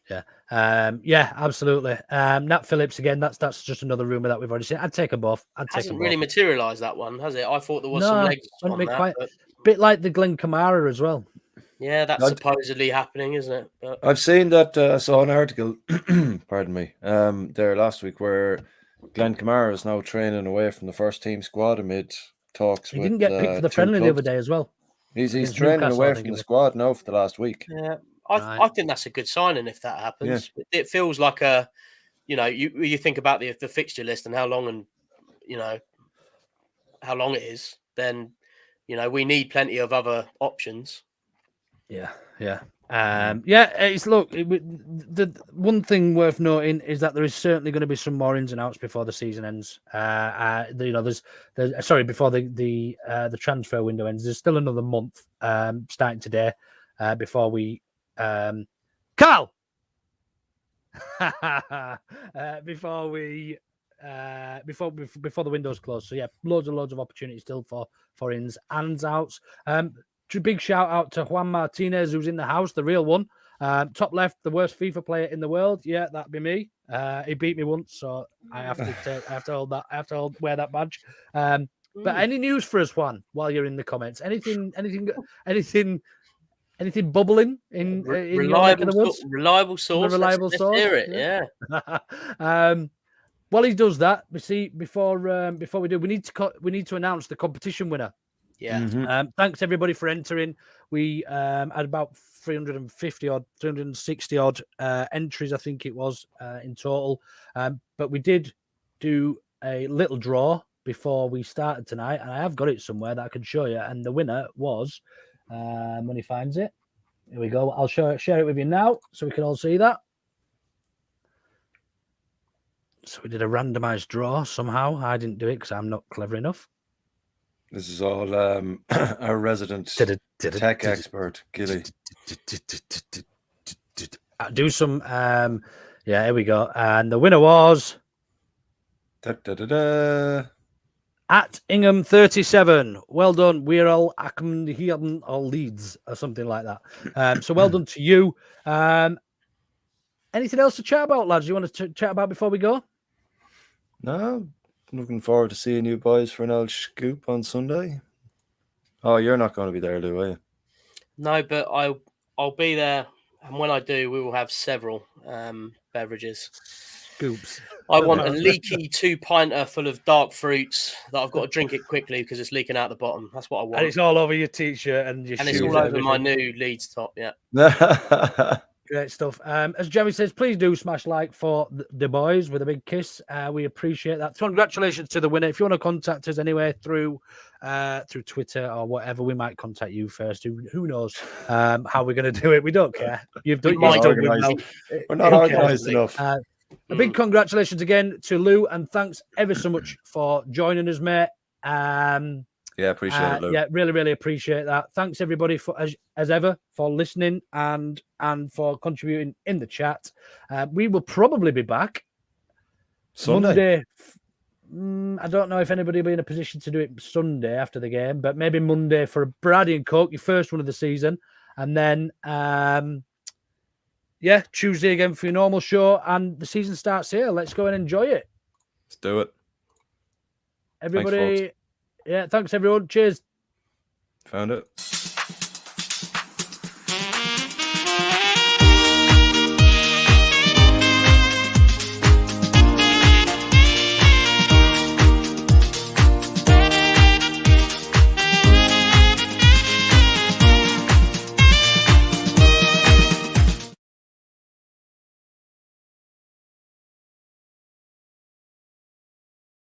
Yeah, absolutely. Nat Phillips again. That's just another rumor that we've already seen. I'd take them both. Hasn't really materialised that one, has it? I thought there was some legs on that. But... Bit like the Glenn Kamara as well. Yeah, that's supposedly happening, isn't it? But... I've seen that. I saw an article, pardon me, there last week where Glenn Kamara is now training away from the first team squad amid talks. He didn't get picked for the friendly the other day as well. He's training away from the squad now for the last week. Yeah, I think that's a good signing if that happens. Yeah. It feels like you think about the fixture list and how long it is. Then we need plenty of other options. Yeah. The one thing worth noting is that there is certainly going to be some more ins and outs before the season ends. There's before the transfer window ends. There's still another month starting today before we Carl before the windows close. So yeah, loads of opportunities still for ins and outs. Big shout out to Juan Martinez, who's in the house, the real one. Top left, the worst FIFA player in the world. Yeah, that'd be me. He beat me once, so I have to hold that. I have to wear that badge. But any news for us, Juan? While you're in the comments, anything bubbling in reliable your source? Reliable source. Let's hear it. Yeah. While he does that, we see before we do, we need to announce the competition winner. Yeah. Thanks everybody for entering. We had about 350 odd, 360 odd entries, I think it was in total. But we did do a little draw before we started tonight, and I have got it somewhere that I can show you. And the winner was, when he finds it, here we go. I'll share it with you now, so we can all see that. So we did a randomized draw somehow. I didn't do it because I'm not clever enough. This is all our resident tech expert, Gilly. Do some, here we go. And the winner was at Ingham37. Well done. We're all Ackham here or Leeds or something like that. So well done to you. Anything else to chat about, lads? You want to chat about before we go? No. Looking forward to seeing you boys for an old scoop on Sunday. Oh, you're not going to be there, Lou, are you? No, but I'll be there, and when I do, we will have several beverages. Scoops. I want a leaky 2-pinter full of dark fruits that I've got to drink it quickly because it's leaking out the bottom. That's what I want. And it's all over your t-shirt and your shoes. And it's all over my new Leeds top, yeah. Great stuff. As Jeremy says, please do smash like for the boys with a big kiss. We appreciate that. Congratulations to the winner. If you want to contact us anyway through Twitter or whatever, we might contact you first. Who knows how we're going to do it? We don't care. You've done. We're not organised enough. A big congratulations again to Lou, and thanks ever so much for joining us, mate. Yeah, appreciate it, Lou. Yeah, really, really appreciate that. Thanks everybody for as ever for listening and for contributing in the chat. We will probably be back Sunday. Monday. I don't know if anybody will be in a position to do it Sunday after the game, but maybe Monday for a Brady and Coke, your first one of the season, and then Tuesday again for your normal show, and the season starts here. Let's go and enjoy it. Let's do it. Everybody. Thanks, everyone. Cheers. Found it.